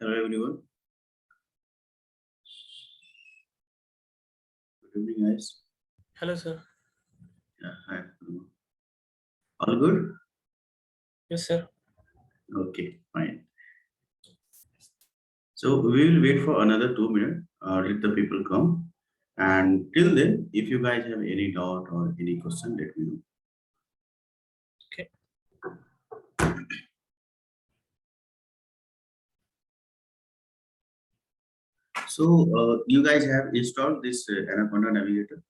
Hello everyone. Good evening, guys. Hello, sir. Yeah, hi. All good? Yes, sir. Okay, fine. So we will wait for another 2 minutes let the people come. And till then, if you guys have any doubt or any question, let me know. Okay. So you guys have installed this Anaconda Navigator?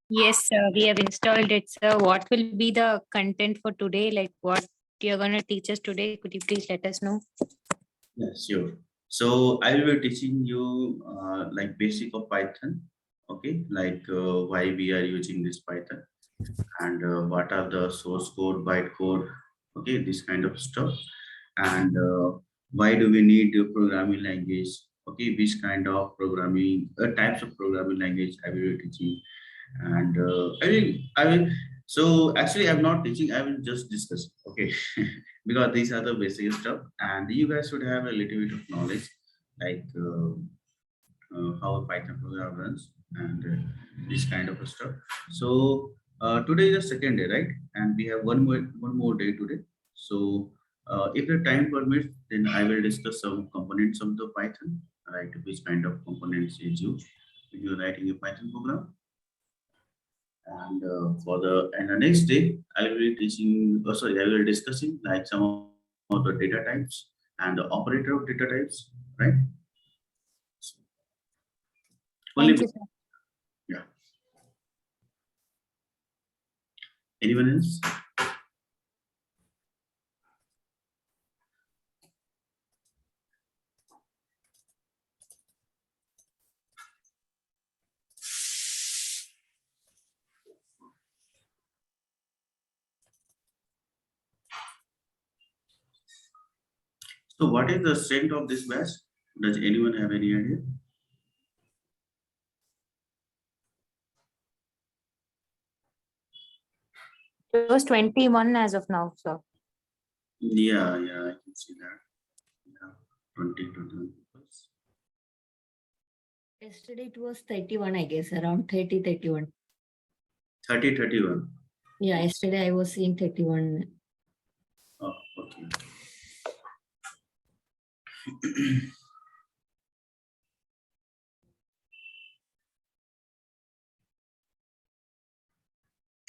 Yes, sir, we have installed it, sir. What will be the content for today? Like what you're going to teach us today? Could you please let us know? Yeah, sure. So I will be teaching you like basic of Python. Okay, like why we are using this Python and what are the source code, bytecode, okay, this kind of stuff. And why do we need a programming language? Okay, which kind of programming, types of programming language I will be teaching. And I will, so actually I'm not teaching, I will just discuss, okay, because these are the basic stuff and you guys should have a little bit of knowledge, like how a Python program runs and this kind of stuff. So today is the second day, right? And we have one more day today. So if the time permits, then I will discuss some components of the Python, right? Which kind of components is used when you're writing a Python program. And the next day, I will be teaching. Sorry, I will be discussing like some of the data types and the operator of data types, right? Only Thank you, sir. yeah. Anyone else? So what is the strength of this batch? Does anyone have any idea? It was 21 as of now, sir. Yeah, I can see that. Yeah. 20 people. Yesterday it was 31, I guess, around 30, 31. 30, 31. Yeah, yesterday I was seeing 31. Oh, okay.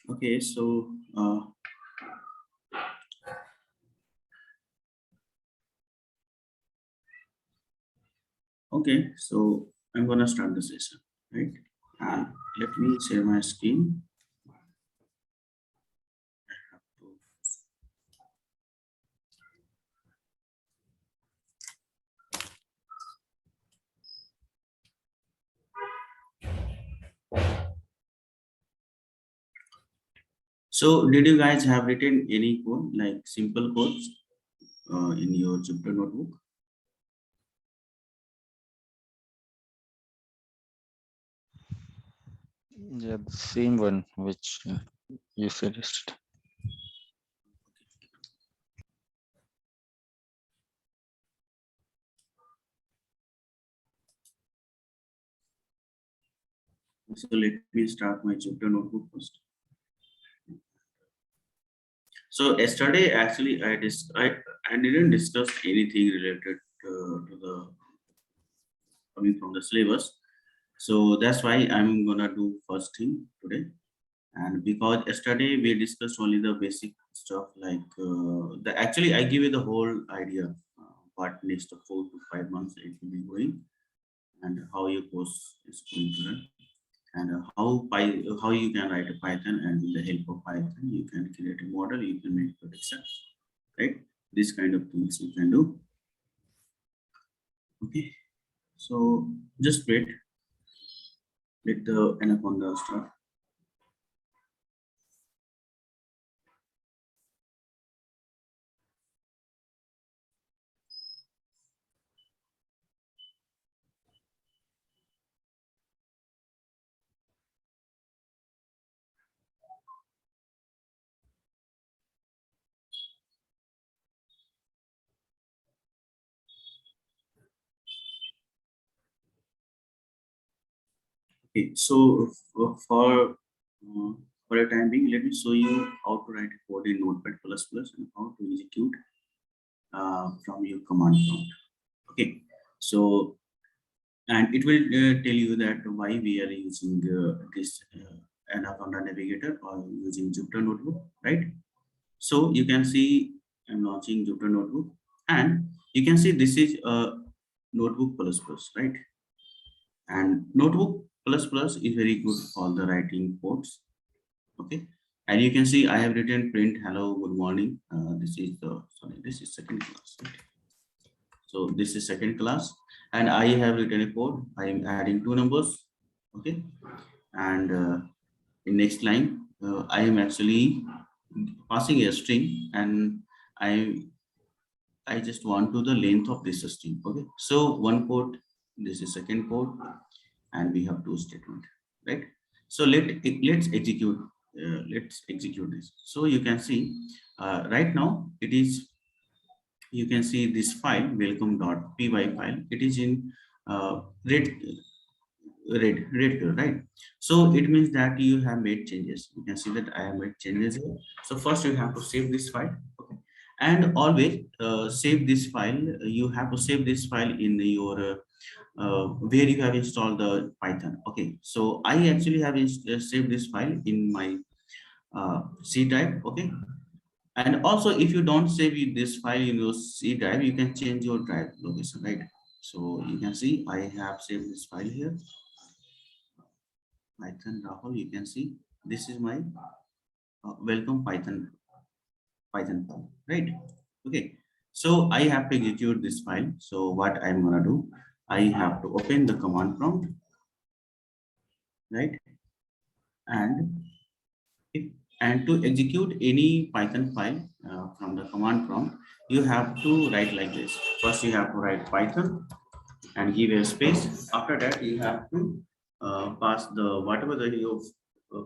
Okay, so okay, so I'm gonna start the session, right? And let me share my screen. So, did you guys have written any code, like simple codes, in your Jupyter notebook? Yeah, the same one which you suggested. So let me start my Jupyter notebook first. So yesterday, actually, I didn't discuss anything related to the coming from the syllabus. So that's why I'm gonna do first thing today. And because yesterday we discussed only the basic stuff, like the actually I give you the whole idea what next 4 to 5 months it will be going, and how your course is going to run, and how you can write a Python, and with the help of Python you can create a model, you can make predictions, right? This kind of things you can do. Okay, so just wait, let the anaconda start. Okay, so for a time being, let me show you how to write a code in Notepad++ and how to execute from your command prompt. Okay, so and it will tell you that why we are using this Anaconda Navigator or using Jupyter Notebook, right? So you can see I'm launching Jupyter Notebook, and you can see this is a Notebook++, right? And Notebook++ is very good for the writing codes. Okay, and you can see I have written print hello good morning. This is the sorry, this is second class. Right? So this is second class, and I have written a code. I am adding two numbers. Okay, and in next line, I am actually passing a string, and I just want to the length of this string. Okay, so one code, this is second code, and we have two statement, right? So let's execute. Let's execute this. So you can see right now it is. You can see this file welcome.py file. It is in red red color, right? So it means that you have made changes. You can see that I have made changes here. So first you have to save this file, okay? And always save this file. You have to save this file in your where you have installed the Python. Okay, so I actually have saved this file in my C drive. Okay, and also if you don't save this file in your C drive, you can change your drive location, right? So you can see I have saved this file here. Python Rahul, you can see this is my welcome Python file, right? Okay, so I have to execute this file. So what I'm gonna do, I have to open the command prompt, right? And and to execute any Python file from the command prompt, you have to write like this. First, you have to write Python and give a space. After that, you have to pass the whatever the your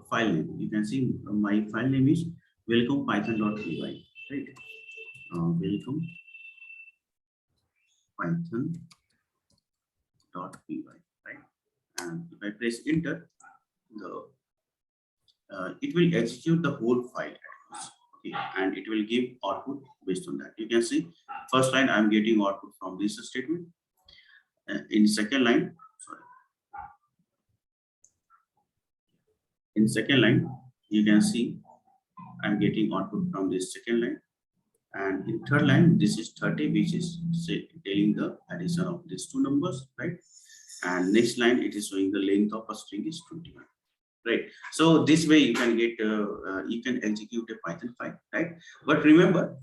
file name. You can see my file name is welcome python.py, right? Welcome python.py, right? And if I press enter, it will execute the whole file at once. Okay, and it will give output based on that. You can see first line I'm getting output from this statement. In second line, sorry, in second line, you can see I'm getting output from this second line. And in third line, this is 30, which is telling the addition of these two numbers, right? And next line, it is showing the length of a string is 21, right? So this way you can get, you can execute a Python file, right? But remember,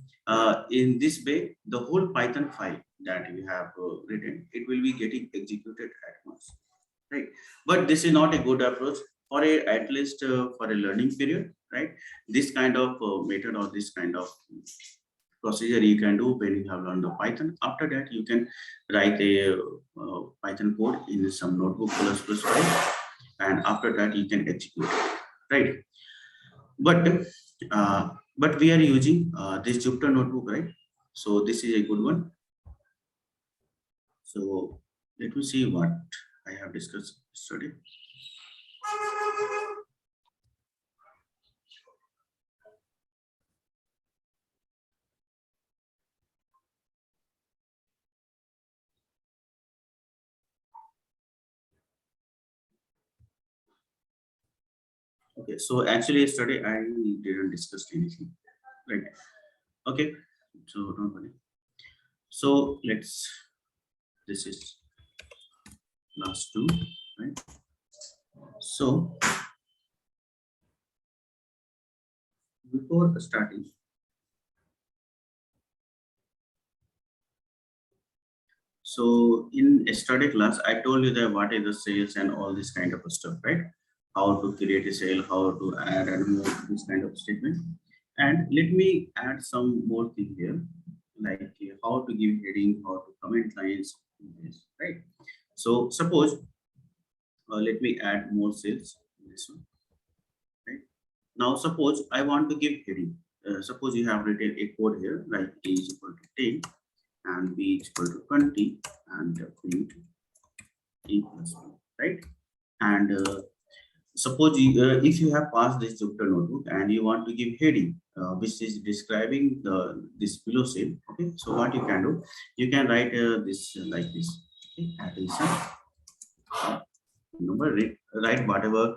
in this way, the whole Python file that you have written, it will be getting executed at once, right? But this is not a good approach for a, at least for a learning period, right? This kind of method or this kind of procedure you can do when you have learned the Python. After that, you can write a Python code in some notebook plus file, and after that you can execute, right? But we are using this Jupyter notebook, right? So this is a good one. So let me see what I have discussed yesterday. Okay, so actually yesterday I didn't discuss anything, right? Okay, so don't worry. So this is last two, right? So before starting, so in yesterday class, I told you that what is the sales and all this kind of stuff, right? How to create a sale, how to add and move this kind of statement. And let me add some more thing here, like how to give heading, how to comment lines, right? So suppose, let me add more sales in this one, right? Now suppose I want to give heading. Suppose you have written a code here, like A is equal to 10 and B is equal to 20 and print A plus B, right? And suppose if you have passed this Jupyter notebook and you want to give heading, which is describing this below cell, okay? So what you can do, you can write this like this, okay? Attention, number, write whatever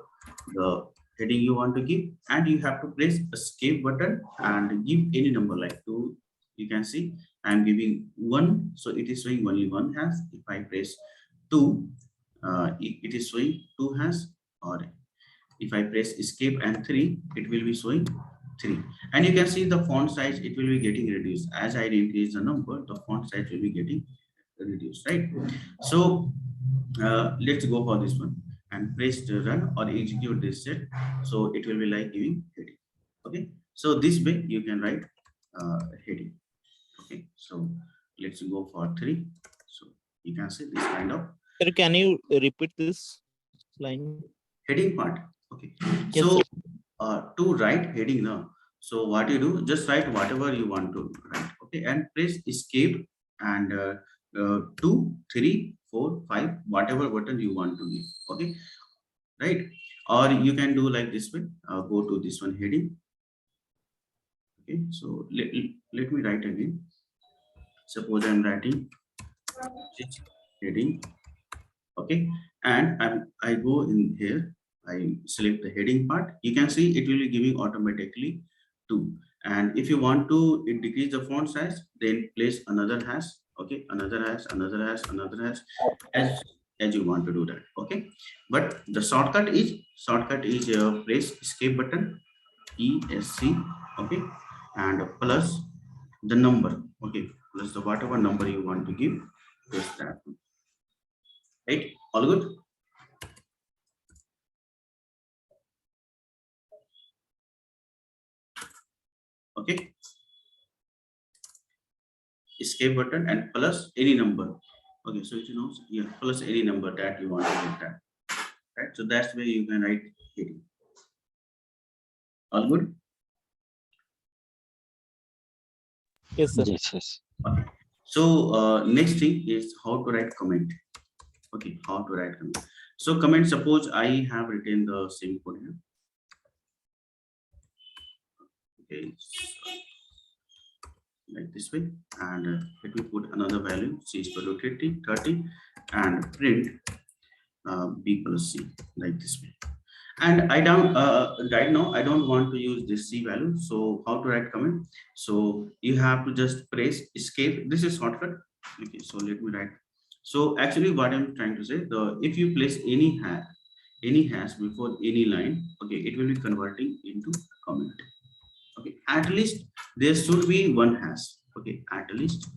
the heading you want to give, and you have to press escape button and give any number like 2. You can see I'm giving 1, so it is showing only 1 hash. If I press 2, it is showing 2 hash, or if I press escape and 3, it will be showing 3. And you can see the font size, it will be getting reduced. As I increase the number, the font size will be getting reduced, right? So let's go for this one and press the run or execute this set. So it will be like giving heading. Okay, so this way you can write heading. Okay, so let's go for 3. So you can see this kind of Sir, can you repeat this line? heading part. Okay, Yes, so sir. to write heading now, so what you do, just write whatever you want to write, okay, and press escape and 2, 3, 4, 5, whatever button you want to give, okay, right? Or you can do like this way, go to this one heading. Okay, so let me write again. Suppose I'm writing heading, okay, and I go in here, I select the heading part. You can see it will be giving automatically 2. And if you want to decrease the font size, then place another hash, okay, another hash, another hash, another hash, as you want to do that, okay. But the shortcut is press escape button, ESC, okay, and plus the number, okay, plus the whatever number you want to give, press that one. Right, all good? Okay, escape button and plus any number. Okay, so you know, yeah, plus any number that you want to get that, right? So that's where you can write heading. All good? Yes, sir. Yes, yes. Okay, So next thing is how to write comment. Okay, how to write comment. So comment, suppose I have written the same code here. Okay, like this way, and let me put another value, c is equal to 30, and print b plus c, like this way. And I don't right now I don't want to use this c value. So how to write comment? So you have to just press escape. This is shortcut. Okay, so let me write. So actually what I'm trying to say, the if you place any hash before any line, okay, it will be converting into comment. Okay, at least there should be one hash. Okay, at least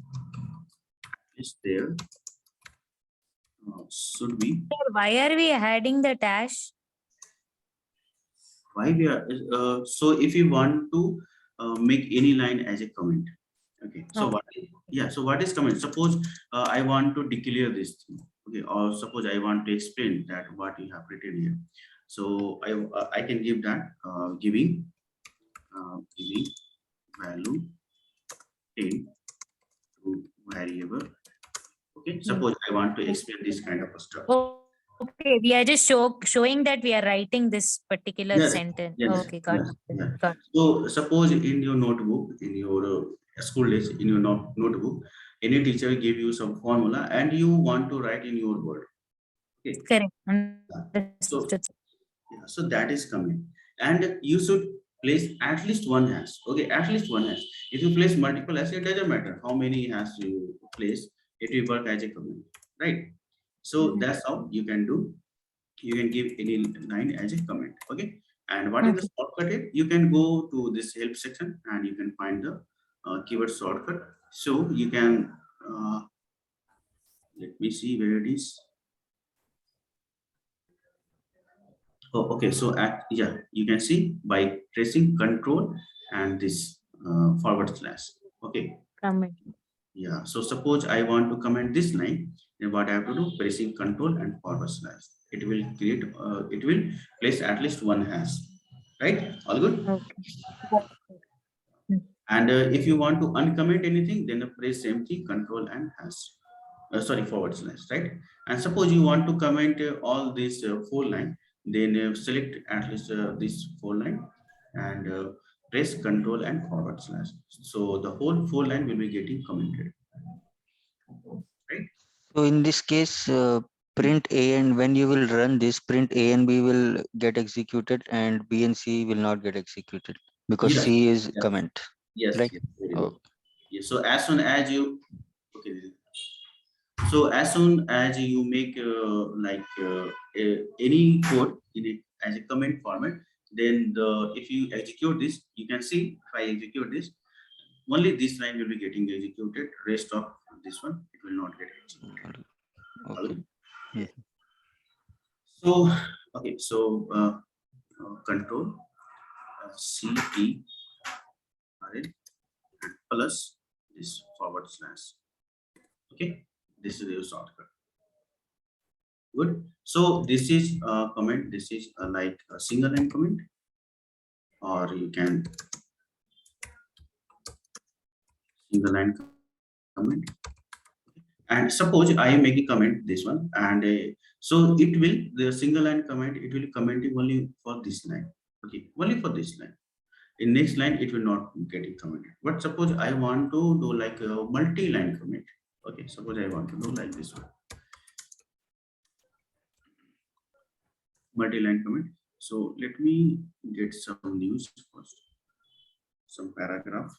there should be. Sir, why are we adding the dash? Why we are so if you want to make any line as a comment. Okay, so so what is comment? Suppose I want to declare this thing. Okay, or suppose I want to explain that what you have written here. So I can give that giving value in to variable. Okay, suppose I want to explain this kind of stuff. Okay, we are just showing that we are writing this particular Yes, sentence. yes, Okay, got yes, it. yeah. Got it. So suppose in your notebook, in your school days, in your notebook, any teacher give you some formula and you want to write in your word. Okay. Correct. So Understood. yeah, so that is coming, and you should place at least one hash. Okay, at least one hash. If you place multiple hash, it doesn't matter how many hash you place. It will work as a comment, right? So that's how you can do. You can give any line as a comment. Okay, and what is the Okay. shortcut here? You can go to this help section and you can find the keyword shortcut. So you can let me see where it is. Oh, okay, so yeah, you can see by pressing control and this forward slash. Okay, Comment. yeah, so suppose I want to comment this line, then what I have to do? Pressing control and forward slash. It will create it will place at least one hash, right? All good. Okay. And if you want to uncomment anything, then press same thing, control and hash. Sorry, forward slash, right? And suppose you want to comment all this four line, then select at least this four line and press control and forward slash. So the whole four line will be getting commented, right? So in this case, print A, and when you will run this, print A and B will get executed and B and C will not get executed because Yes, C is yes, comment. yes, Like, yes, very good. oh, Yes, so as soon as you, okay, so as soon as you make any code in it as a comment format, then if you execute this, you can see if I execute this, only this line will be getting executed. Rest of this one, it will not get executed. okay. Yeah. So okay, so control CT and plus this forward slash. Okay, this is your shortcut. Good. So this is a comment. This is like a single line comment, or you can single line comment. And suppose I make a comment this one, and so it will the single line comment. It will commenting only for this line. Okay, only for this line. In next line, it will not get it commented. But suppose I want to do like a multi-line comment. Okay, suppose I want to do like this one. Multi-line comment. So let me get some news first, some paragraph.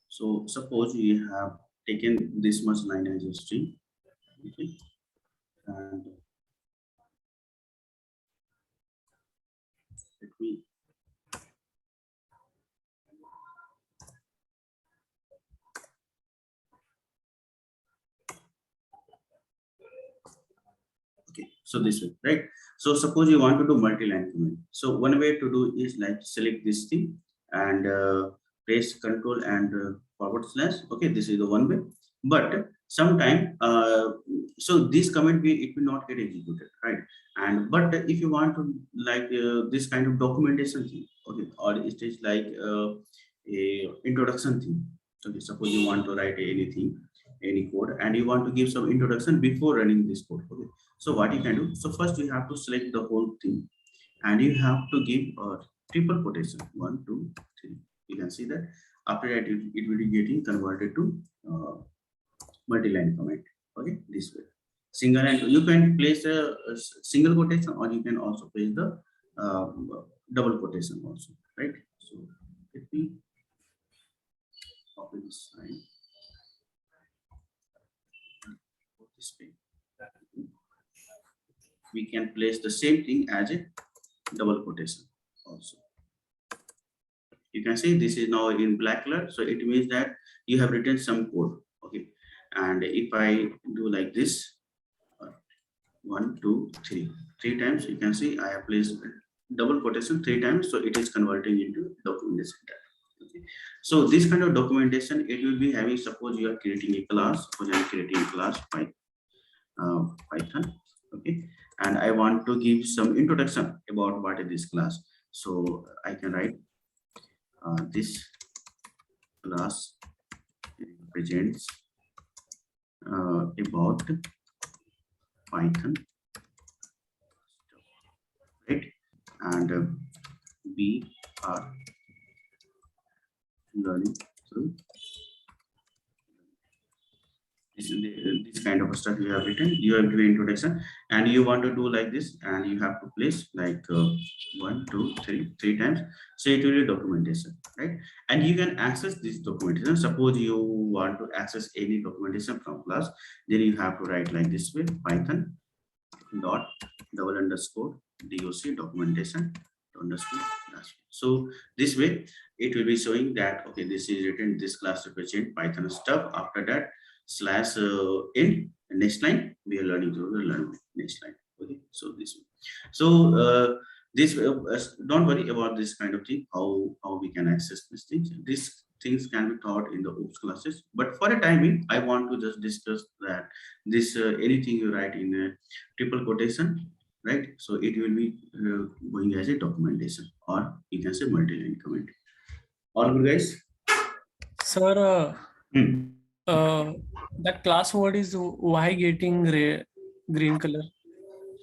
So suppose we have taken this much line as a string, okay, and let me okay, so this way, right? So suppose you want to do multi-line comment. So one way to do is like select this thing and press control and forward slash. Okay, this is the one way. But sometime, so this comment it will not get executed, right? And but if you want to like this kind of documentation thing, okay, or it is like a introduction thing. Okay, suppose you want to write anything, any code, and you want to give some introduction before running this code. Okay, so what you can do? So first you have to select the whole thing, and you have to give a triple quotation 1, 2, 3. You can see that after that it will be getting converted to multi-line comment. Okay, this way. Single and you can place a single quotation, or you can also place the double quotation also, right? So let me copy this line. This way. We can place the same thing as a double quotation also. You can see this is now in black color, so it means that you have written some code. Okay, and if I do like this, 1, 2, 3 times, you can see I have placed double quotation 3 times, so it is converting into documentation. Okay. So this kind of documentation, it will be having, suppose you are creating a class, suppose I am creating a class Python, okay, and I want to give some introduction about what is this class. So I can write this class represents about Python, right? And we are learning through this kind of stuff you have written. You have to do introduction, and you want to do like this, and you have to place like 1, 2, 3 times. So it will be documentation, right? And you can access this documentation. Suppose you want to access any documentation from class, then you have to write like this way: Python dot double underscore doc documentation underscore class. So this way it will be showing that okay, this is written, this class represent Python stuff. After that slash in next line we are learning to learn next line. Okay, so this way. So this don't worry about this kind of thing, how we can access these things. These things can be taught in the OOPS classes, but for a time being I want to just discuss that this anything you write in a triple quotation, right? So it will be going as a documentation, or you can say multi-line comment. All good, guys? Sir, Hmm. that class word is why getting green color?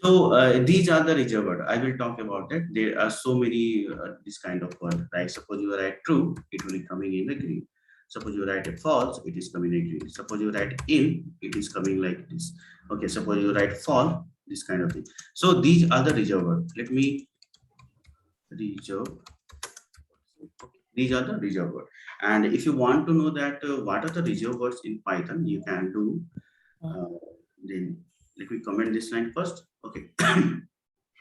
So these are the reserved word. I will talk about that. There are so many this kind of word, right? Suppose you write true, it will be coming in the green. Suppose you write a false, it is coming in green. Suppose you write in, it is coming like this. Okay, suppose you write false, this kind of thing. So these are the reserved word. Let me reserve. These are the reserved word. And if you want to know that what are the reserved words in Python, you can do. Then let me comment this line first. Okay.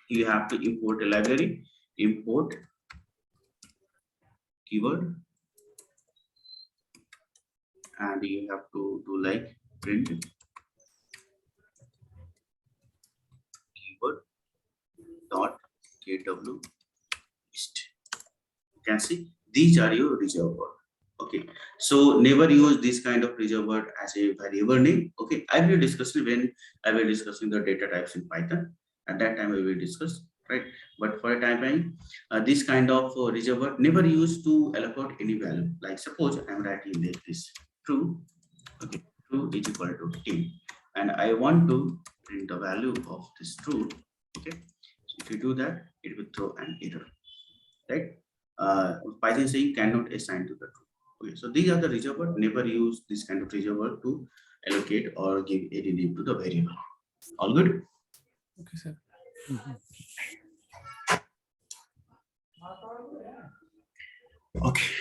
You have to import a library, import keyword, and you have to do like print keyword dot kw list. You can see these are your reserved word. Okay, so never use this kind of reserved word as a variable name. Okay, I will discuss when I will discussing the data types in Python. At that time, we will discuss, right? But for a time being, this kind of reserved word never used to allocate any value. Like suppose I'm writing like this true, okay, true is equal to 10, and I want to print the value of this true. Okay, so if you do that, it will throw an error, right? Python saying cannot assign to the true. Okay, so these are the reserved word. Never use this kind of reserved word to allocate or give any name to the variable. All good? Okay, sir. Okay.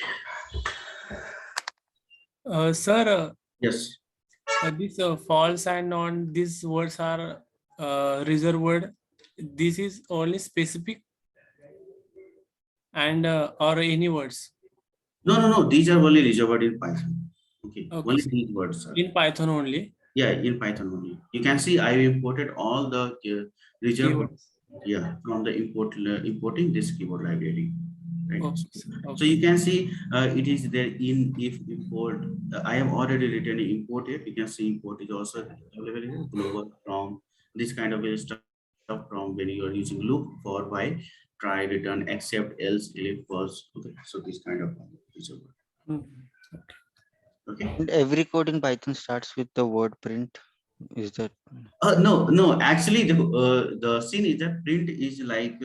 Sir, Yes. this false and on these words are reserved word. This is only specific and or any words No. These are only reserved word in Python. Okay. Okay, Only sir. these words are. In Python only. Yeah, in Python only. You can see I imported all the reserved words. Keywords. Yeah, from the importing this keyboard library. right? Okay, sir. So Okay. you can see it is there in if import. I have already written import here. You can see import is also available here. Global from this kind of stuff from when you are using loop for why try return except else elif was okay. So this kind of is over. Mm. Okay. And every code in Python starts with the word print. Is that No, no. Actually, the scene is that print is like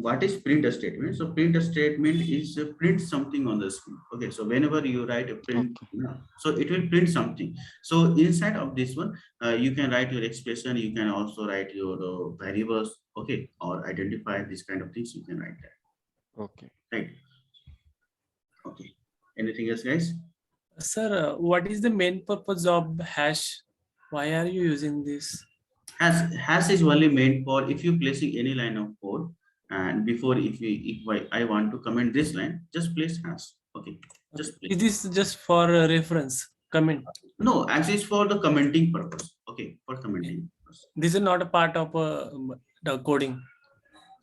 what is print statement? So print statement is print something on the screen. Okay, so whenever you write a print, okay? so it will print something. So inside of this one, you can write your expression. You can also write your variables. Okay, or identify this kind of things. You can write that. Okay. Right. Okay. Anything else, guys? Sir, what is the main purpose of hash? Why are you using this? Hash is only meant for if you placing any line of code and before if I want to comment this line, just place hash. Okay, Okay. just place. It is just for reference, comment. No, actually it's for the commenting purpose. Okay, for commenting purpose. This is not a part of the coding.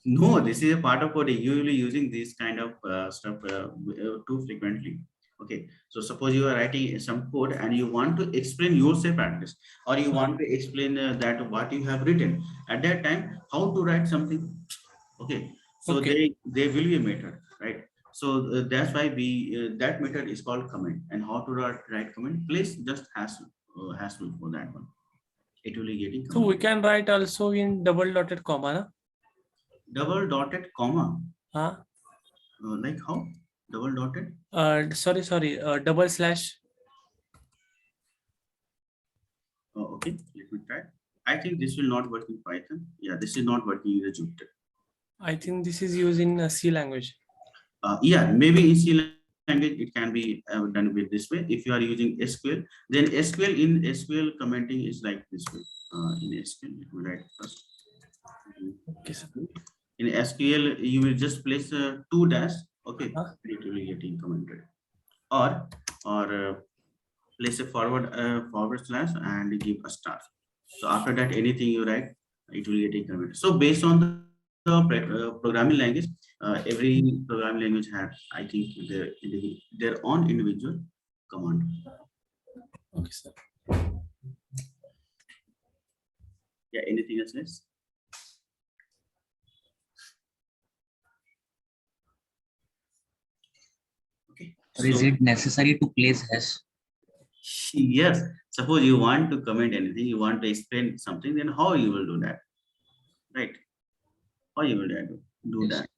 No, this is a part of coding. You will be using this kind of stuff too frequently. Okay, so suppose you are writing some code and you want to explain yourself at this, or you want to explain that what you have written at that time, how to write something. Okay, so Okay. they will be a method, right? So that's why we that method is called comment. And how to write comment? Please just hash for that one. It will be getting So we comment. can write also in double dotted comma, na? Double dotted comma, Huh? like how? Double dotted. Sorry, double slash. Okay, let me try. I think this will not work in Python. Yeah, this is not working in the Jupyter. I think this is used in C language. Yeah, maybe in C language it can be done with this way. If you are using SQL, then SQL commenting is like this way. In SQL, let me write first. Okay, sir. In SQL, you will just place two dash. Okay, Uh-huh. it will be getting commented. Or place a forward slash and give a star. So after that, anything you write, it will get commented. So based on the programming language, every programming language has, I think, their own individual command. Okay, sir. Yeah, anything else? Guys? Okay. Or is So it necessary to place hash? yes, suppose you want to comment anything, you want to explain something, then how you will do that, right? How you will do Yes. that?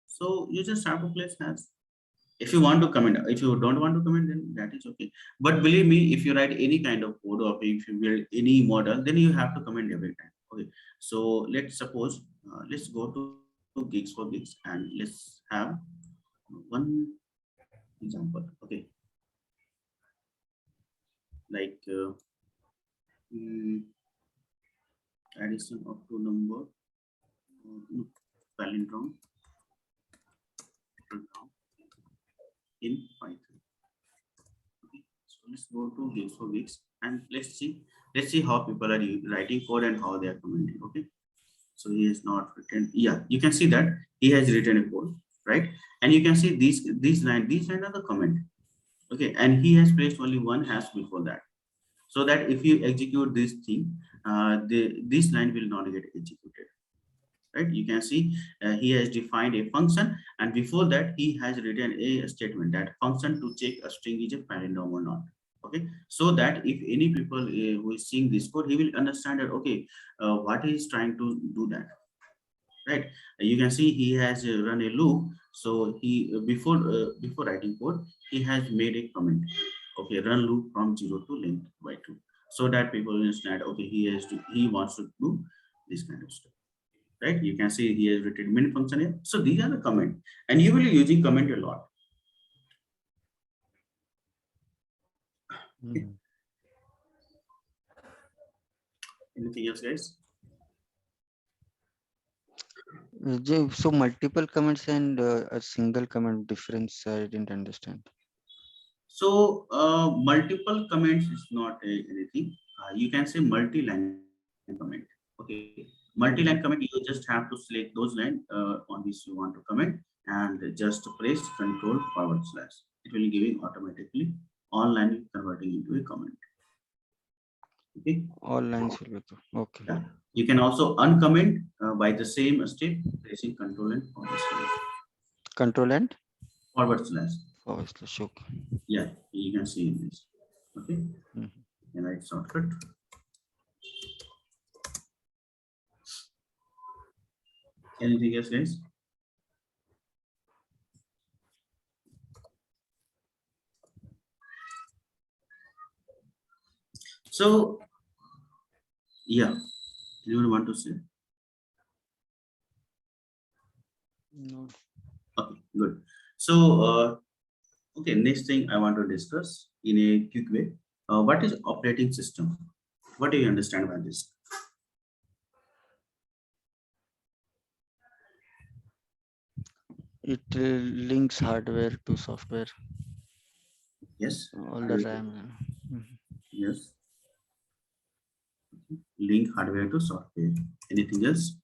So you just have to place hash. If you want to comment, if you don't want to comment, then that is okay. But believe me, if you write any kind of code or if you build any model, then you have to comment every time. Okay. So let's suppose, let's go to gigs for gigs and let's have one example. Okay. Like mm, addition of two number, no, palindrome in Python. Okay, so let's go to gigs for gigs and let's see how people are writing code and how they are commenting. Okay, so he has not written. Yeah, you can see that he has written a code, right? And you can see these line are the comment. Okay, and he has placed only one hash before that, so that if you execute this thing, this line will not get executed. Right, you can see he has defined a function, and before that he has written a statement that function to check a string is a palindrome or not. Okay, so that if any people who is seeing this code, he will understand that okay, what he is trying to do that, right? You can see he has run a loop. So he before writing code, he has made a comment. Okay, run loop from 0 to length by 2, so that people understand okay, he wants to do this kind of stuff. Right, you can see he has written min function here. So these are the comment, and you will be using comment a lot. Hmm. Anything else, guys? So multiple comments and a single comment difference, I didn't understand. So multiple comments is not anything. You can say multi-line comment. Okay, multi-line comment. You just have to select those line on which you want to comment, and just press control forward slash. It will giving automatically all line converting into a comment. Okay. All lines will be through. Okay. Yeah. You can also uncomment by the same step, pressing control and forward slash. Control and Forward slash. forward slash. Okay. Yeah, you can see in this. Okay. Mhm. And write shortcut. Anything else, guys? So, yeah, anyone want to say? No. Okay, good. So, okay, next thing I want to discuss in a quick way. What is operating system? What do you understand by this? It links hardware to software. Yes. All the RAM. Mhm. Yes. Link hardware to software. Anything else?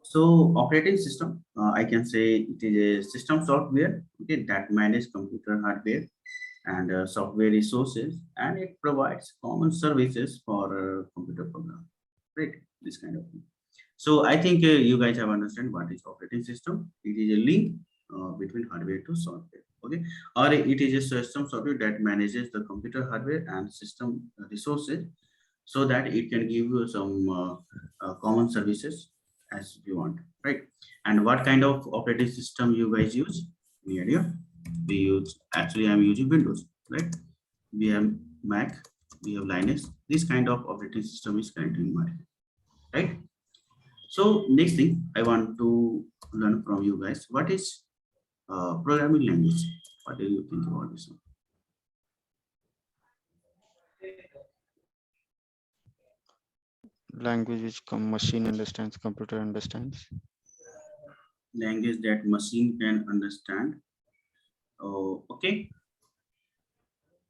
So operating system, I can say it is a system software, okay, that manage computer hardware and software resources, and it provides common services for computer program, right? This kind of thing. So I think you guys have understand what is operating system. It is a link between hardware to software, okay, or it is a system software that manages the computer hardware and system resources, so that it can give you some common services as you want, right? And what kind of operating system you guys use? Any idea? We use, actually I'm using Windows, right? We have Mac, we have Linux. This kind of operating system is currently in market, right? So next thing I want to learn from you guys, what is programming language? What do you think about this one? Language which machine understands, computer understands. Language that machine can understand. Oh, okay.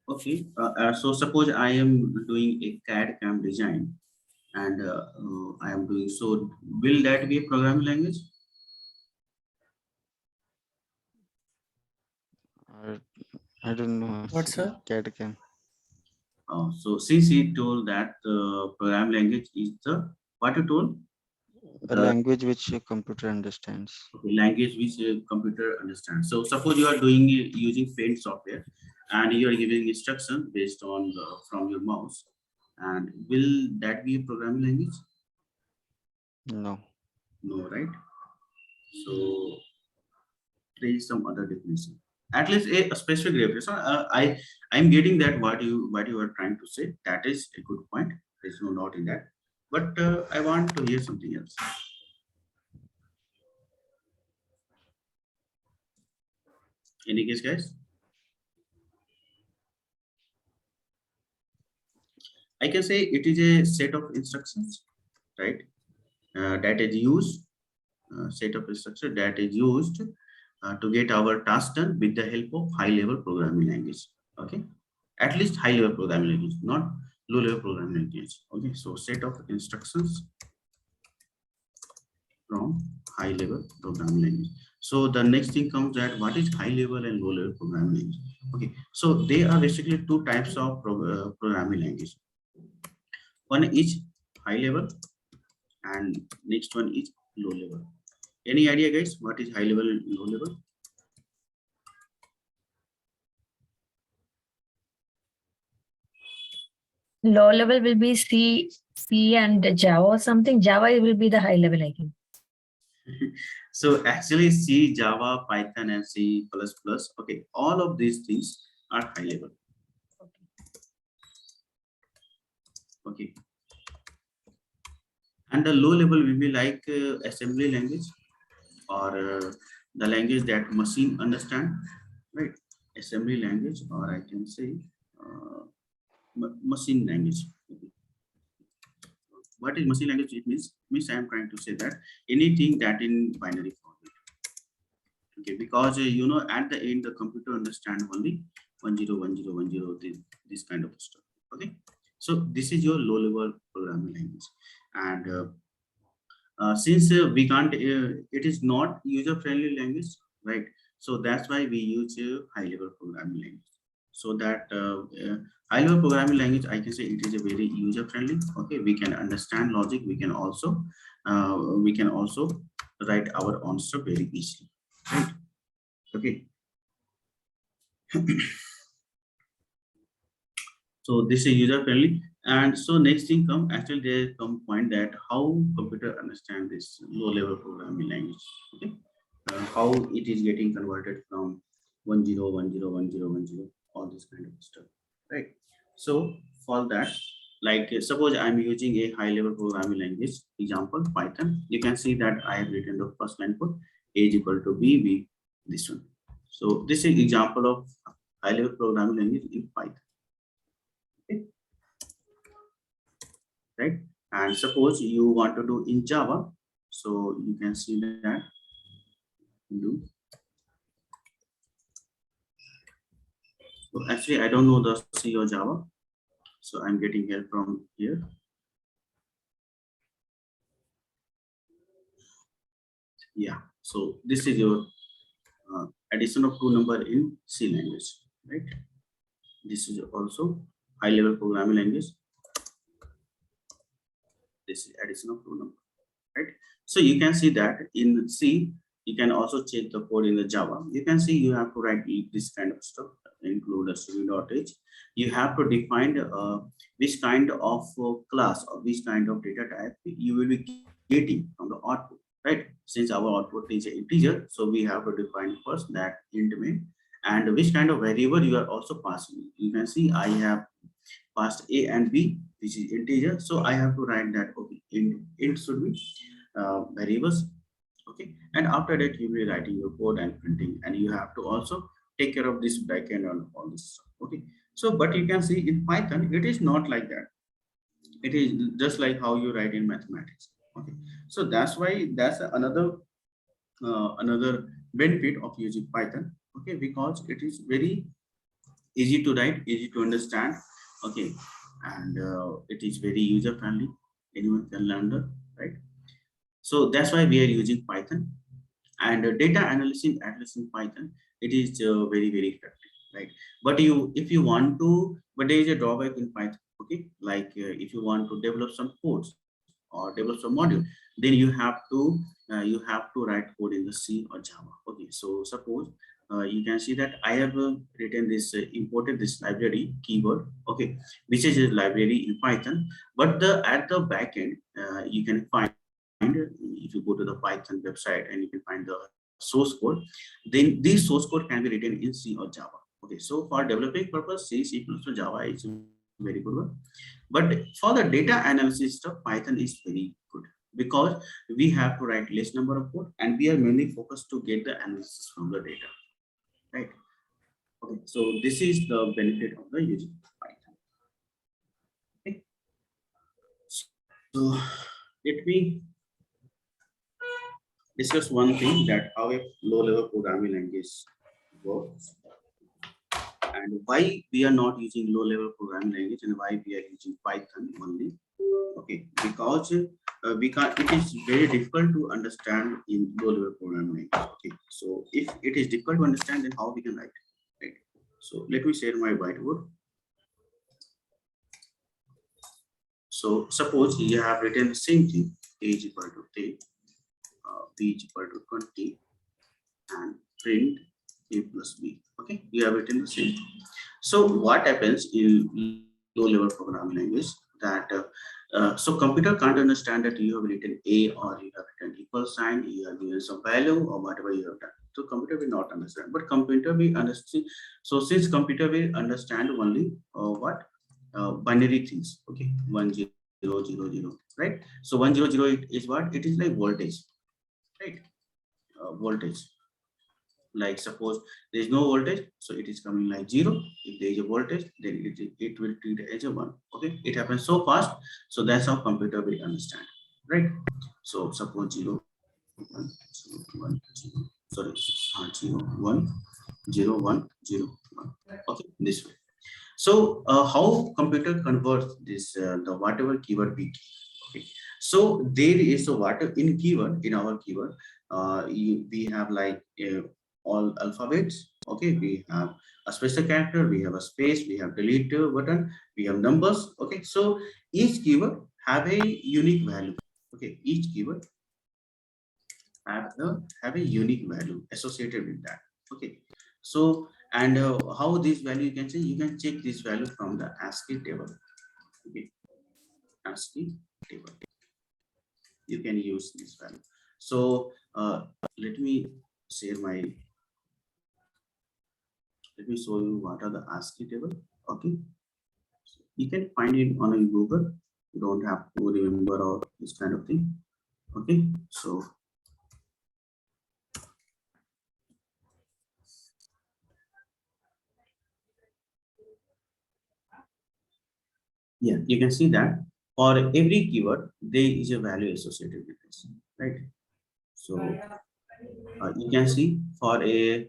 Okay. So suppose I am doing a CAD CAM design, and I am doing so. Will that be a programming language? I, I don't know. What, sir? CAD can. So since he told that the programming language is the what you told, A the language which a computer understands. language which a computer understands. So suppose you are doing using Paint software, and you are giving instruction based on from your mouse, and will that be a programming language? No. No, right? So there is some other definition. At least a specific definition. I'm getting that what you are trying to say. That is a good point. There's no doubt in that. But I want to hear something else. Any guess, guys? I can say it is a set of instructions, right? That is used, set of instructions that is used to get our task done with the help of high-level programming language. Okay, at least high-level programming language, not low-level programming language. Okay, so set of instructions from high-level programming language. So the next thing comes that what is high-level and low-level programming language? Okay, so they are basically two types of programming language. One is high-level and next one is low-level. Any idea, guys? What is high-level and low-level? Low level will be C and Java or something. Java will be the high level, I think. So actually C, Java, Python, and C++. Okay, all of these things are high level. Okay. And the low level will be like assembly language, or the language that machine understand, right? Assembly language, or I can say machine language. Okay. What is machine language? It means I am trying to say that anything that in binary format. Okay, because at the end the computer understand only 101010 this kind of stuff. Okay, so this is your low level programming language. And since we can't, it is not user friendly language, right? So that's why we use high level programming language. So that high level programming language, I can say it is a very user friendly. Okay, we can understand logic. We can also write our own stuff very easily. Right? Okay. So this is user friendly. And so next thing come, actually there come point that how computer understand this low level programming language. Okay, how it is getting converted from 10 10 10 10 all this kind of stuff, right? So for that, like suppose I'm using a high level programming language, example Python. You can see that I have written the first line for a is equal to b, this one. So this is example of high level programming language in Python. Okay, right? And suppose you want to do in Java, so you can see that do. So actually, I don't know the C or Java, so I'm getting help from here. Yeah, so this is your addition of two number in C language, right? This is also high level programming language. This is addition of two number, right? So you can see that in C, you can also check the code in the Java. You can see you have to write this kind of stuff, include a string.h. You have to define which kind of class or which kind of data type you will be getting from the output, right? Since our output is an integer, so we have to define first that int main, and which kind of variable you are also passing. You can see I have passed a and b, which is integer, so I have to write that okay, int should be variables. Okay, and after that you will be writing your code and printing, and you have to also take care of this backend and all this stuff. Okay, so but you can see in Python it is not like that. It is just like how you write in mathematics. Okay, so that's why that's another benefit of using Python. Okay, because it is very easy to write, easy to understand. Okay, and it is very user friendly. Anyone can learn that, right? So that's why we are using Python. And data analysis, at least in Python, it is very effective, right? But you, if you want to, but there is a drawback in Python. Okay, like if you want to develop some codes or develop some module, then you have to write code in the C or Java. Okay, so suppose you can see that I have written this imported this library keyword, okay, which is a library in Python, but the at the backend you can find, if you go to the Python website and you can find the source code, then this source code can be written in C or Java. Okay, so for developing purpose, C++ or Java is very good one. But for the data analysis stuff, Python is very good because we have to write less number of code and we are mainly focused to get the analysis from the data, right? Okay, so this is the benefit of the using Python. Okay, so let me discuss one thing, that how a low level programming language works and why we are not using low level programming language and why we are using Python only. Okay, because we can't, it is very difficult to understand in low level programming language. Okay, so if it is difficult to understand, then how we can write, right? So let me share my whiteboard. So suppose you have written the same thing, a is equal to 10, b is equal to 20, and print a plus b. Okay, you have written the same. So what happens in low level programming language, that so computer can't understand that you have written a or you have written equal sign, you have given some value or whatever you have done. So computer will not understand, but computer will understand. So since computer will understand only what binary things. Okay, 1000, right? So 100 is what? It is like voltage, right? Voltage. Like suppose there is no voltage, so it is coming like 0. If there is a voltage, then it will treat it as a 1. Okay, it happens so fast, so that's how computer will understand, right? So suppose 0 1 0 1 0, sorry, 0 1 0 1 0 1. Okay, this way. So how computer converts this the whatever keyword we give. Okay. So there is a whatever in keyword in our keyword. We have like all alphabets. Okay, we have a special character, we have a space, we have delete button, we have numbers. Okay, so each keyword have a unique value. Okay, each keyword have a unique value associated with that. Okay, so and how this value you can say, you can check this value from the ASCII table. Okay, ASCII table, you can use this value. So let me share my, let me show you what are the ASCII table. Okay, you can find it on a Google, you don't have to remember all this kind of thing. Okay, so yeah, you can see that for every keyword there is a value associated with this, right? So you can see for a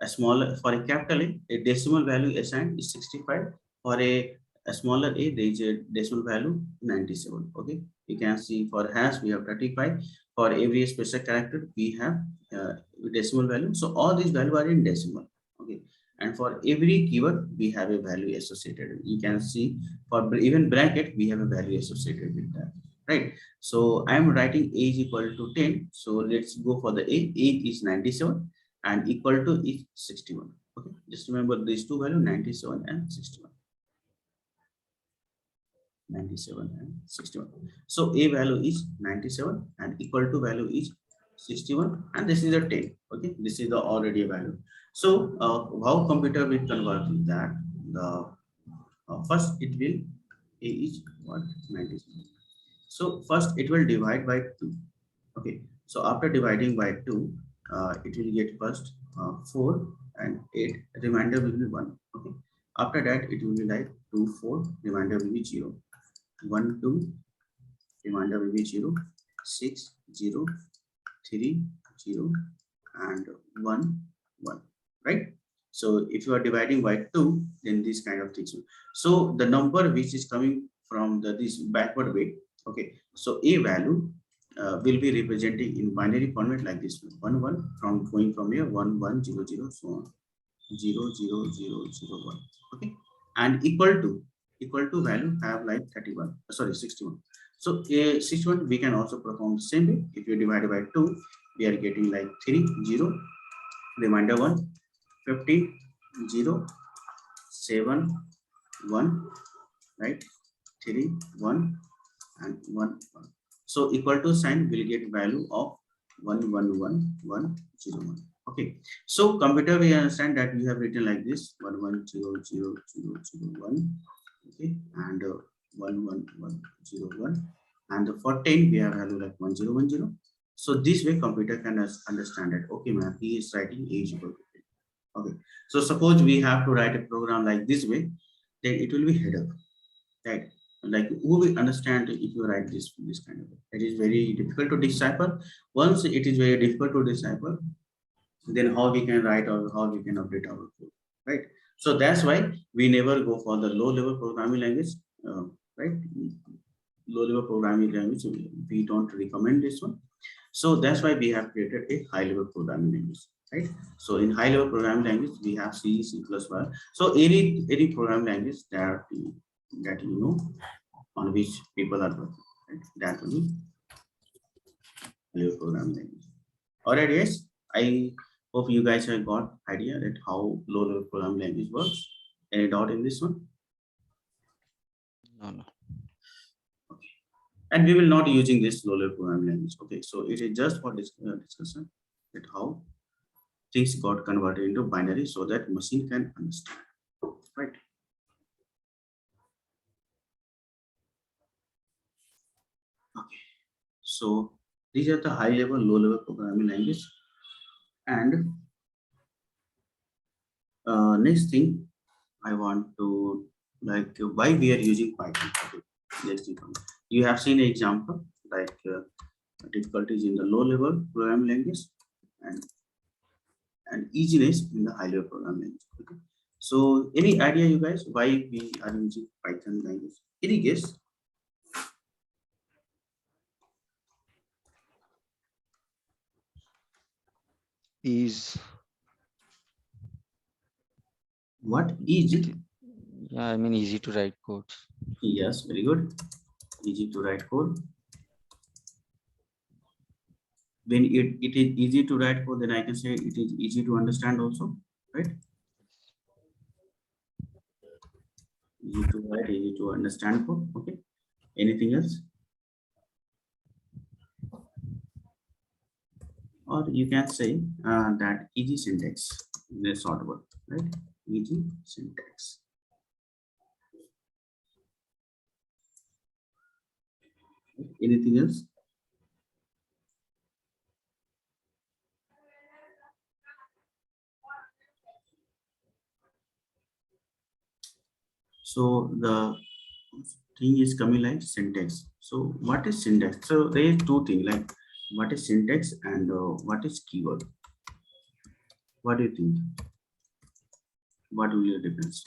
smaller, for a capital A decimal value assigned is 65. For a smaller a, there is a decimal value 97. Okay, you can see for hash we have 35. For every special character we have decimal value. So all these values are in decimal. Okay, and for every keyword we have a value associated. You can see for even bracket we have a value associated with that, right? So I am writing a is equal to 10. So let's go for the a. A is 97 and equal to is 61. Okay, just remember these two values 97 and 61. 97 and 61. So a value is 97 and equal to value is 61, and this is a 10. Okay, this is the already a value. So how computer will convert that? The first it will, a is what, 97. So first it will divide by 2. Okay, so after dividing by 2, it will get first 4 and 8, remainder will be 1. Okay, after that it will be like 2, 4, remainder will be 0. 1, 2, remainder will be 0. 6, 0, 3, 0, and 1, 1, right? So if you are dividing by 2, then this kind of things. So the number which is coming from the this backward way. Okay, so a value will be representing in binary format like this: 1 1, from going from here 1 1 0 0, so on 0 0 0 0 1. Okay, and equal to value have like 31, sorry, 61. So a 61 we can also perform the same way. If you divide by 2, we are getting like 3 0, remainder 1, 15 0, 7 1, right, 3 1, and 1 1. So equal to sign will get value of 1 1 1 1 0 1. Okay, so computer we understand that we have written like this: 1 1 0 0 0 0 1. Okay, and 1 1 1 0 1, and for 10 we have value like 1 0 1 0. So this way computer can understand that, okay man, he is writing a is equal to 10. Okay, so suppose we have to write a program like this way, then it will be header, right? Like who will understand if you write this kind of way? It is very difficult to decipher. Once it is very difficult to decipher, then how we can write or how we can update our code, right? So that's why we never go for the low level programming language, right? Low level programming language, we don't recommend this one. So that's why we have created a high level programming language, right? So in high level programming language we have C, C++. So any programming language that you know on which people are working, right? That will be high level programming language. All right, yes, I hope you guys have got idea that how low level programming language works. Any doubt in this one? No, no. And we will not using this low level programming language. Okay, so it is just for discussion that how things got converted into binary so that machine can understand, right? Okay, so these are the high level, low level programming language. And next thing I want to, like, why we are using Python. Okay, let's see. You have seen an example like difficulties in the low level programming language and easiness in the high level programming language. Okay. So any idea, you guys, why we are using Python language? Any guess? Is What is it? yeah, I mean easy to write codes. Yes, very good. Easy to write code. When it is easy to write code, then I can say it is easy to understand also, right? Easy to write, easy to understand code. Okay. Anything else? Or you can say that easy syntax in a short word, right? Easy syntax. Anything else? So the thing is coming like syntax. So what is syntax? So there is two things, like what is syntax and what is keyword? What do you think? What will your difference?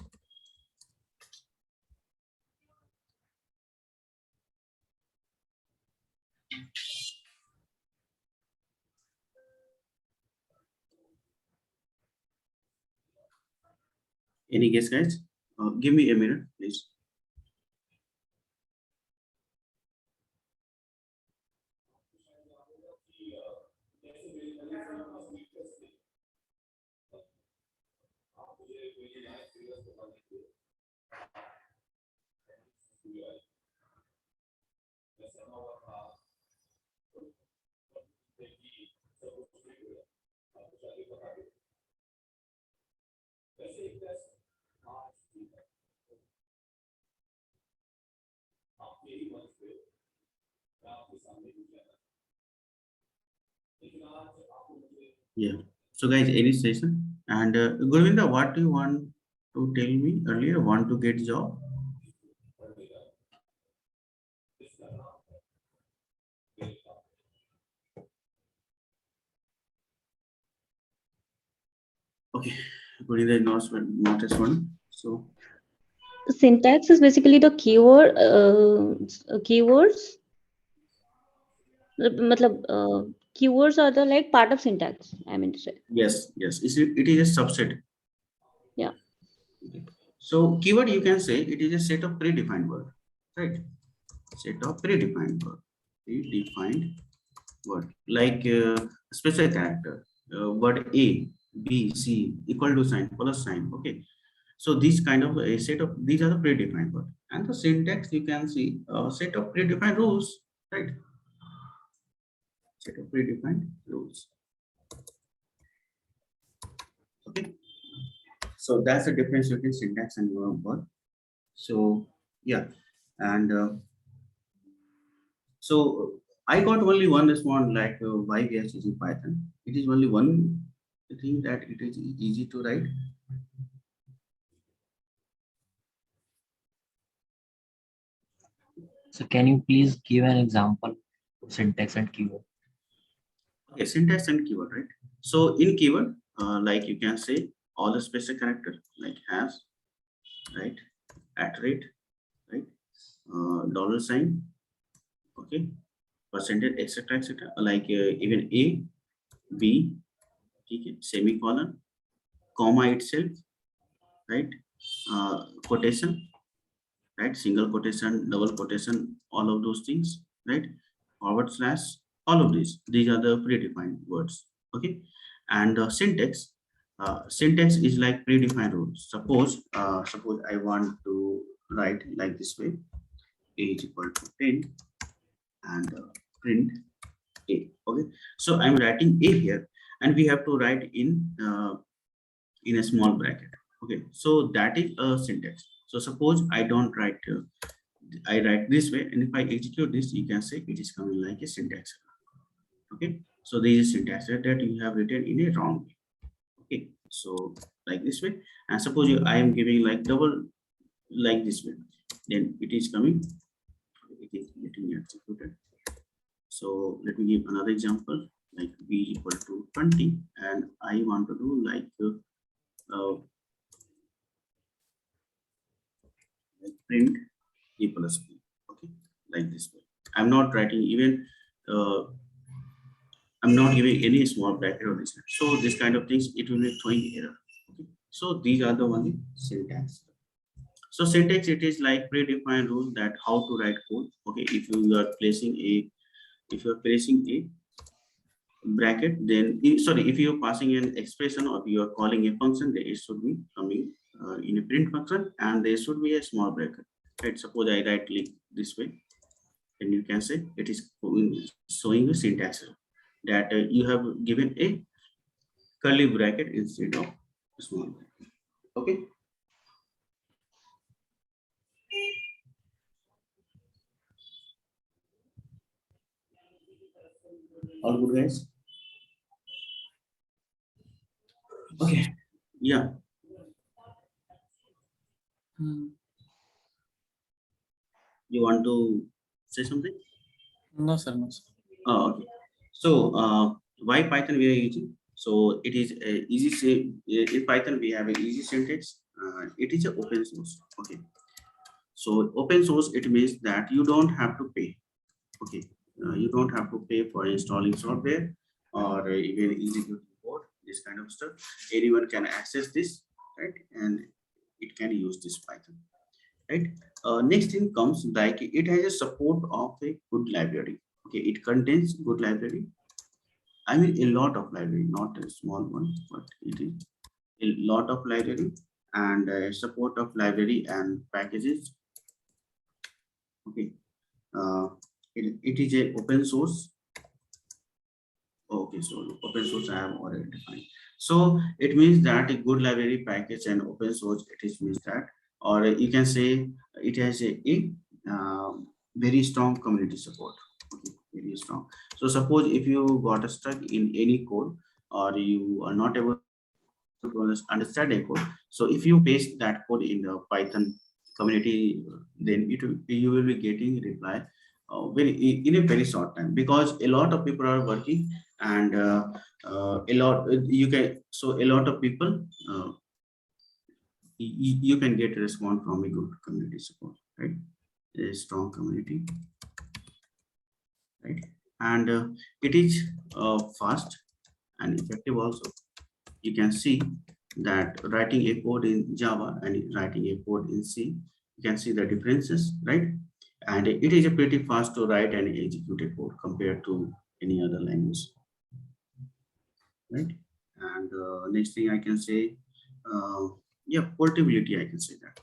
Any guess, guys? Give me a minute, please. Yeah. So guys, any session? And Govinda, what do you want to tell me earlier? Want to get job? Okay, Govinda is not responding. So Syntax is basically the keyword keywords. मतलब, keywords are the like part of syntax, I mean to say. yes, yes, it is a subset. Yeah. Okay. So keyword, you can say it is a set of predefined word, right? Set of predefined word. Predefined word, like special character, word A, B, C, equal to sign, plus sign. Okay. So these kind of a set of, these are the predefined word. And the syntax, you can see a set of predefined rules, right? Set of predefined rules. Okay. So that's the difference between syntax and word. So yeah, and so I got only one response, like why we are using Python. It is only one thing, that it is easy to write. So can you please give an example of syntax and keyword? Okay, syntax and keyword, right? So in keyword, like you can say all the special character, like has, right, at rate, right, dollar sign, okay, percentage, etc., etc. Like even A, B, okay, semicolon, comma itself, right, quotation, right, single quotation, double quotation, all of those things, right, forward slash, all of these are the predefined words. Okay. And syntax is like predefined rules. Suppose I want to write like this way: a is equal to 10 and print a. Okay, so I'm writing a here, and we have to write in a small bracket. Okay, so that is a syntax. So suppose I don't write I write this way, and if I execute this, you can say it is coming like a syntax. Okay, so there is a syntax that you have written in a wrong way. Okay, so like this way, and suppose I am giving like double, like this way, then it is coming, it is getting executed. So let me give another example, like b equal to 20, and I want to do like not writing even, I'm not giving any small bracket or this. So this kind of things, it will be throwing error. Okay. So these are the only syntax. So syntax, it is like predefined rule that how to write code. Okay, if you are placing a, if you are placing a bracket, then sorry, if you are passing an expression or you are calling a function, then it should be coming in a print function, and there should be a small bracket. Right? Suppose I right click this way, then you can say it is showing a syntax error, that you have given a curly bracket instead of small bracket. Okay. All good, guys? Okay. Yeah. You want to say something? No, sir. No, sir. Oh, okay. So why Python we are using? So it is a easy say in Python we have an easy syntax. It is an open source. Okay. So open source, it means that you don't have to pay. Okay. You don't have to pay for installing software or even executing code. This kind of stuff. Anyone can access this, right? And it can use this Python. Right. Next thing comes like it has a support of a good library. Okay, it contains good library. I mean a lot of library, not a small one, but it is a lot of library and support of library and packages. Okay, it is a open source. Okay, so open source I have already defined. So it means that a good library package and open source, it is means that, or you can say it has a very strong community support. Okay, very strong. So suppose if you got stuck in any code or you are not able to understand a code, so if you paste that code in the Python community, then you will be getting reply very in a very short time, because a lot of people are working, and a lot you can, so a lot of people you can get a response from a good community support, right? A strong community, right? And it is fast and effective also. You can see that writing a code in Java and writing a code in C, you can see the differences, right? And it is a pretty fast to write and execute a code compared to any other language, right? And next thing I can say, yeah, portability, I can say that.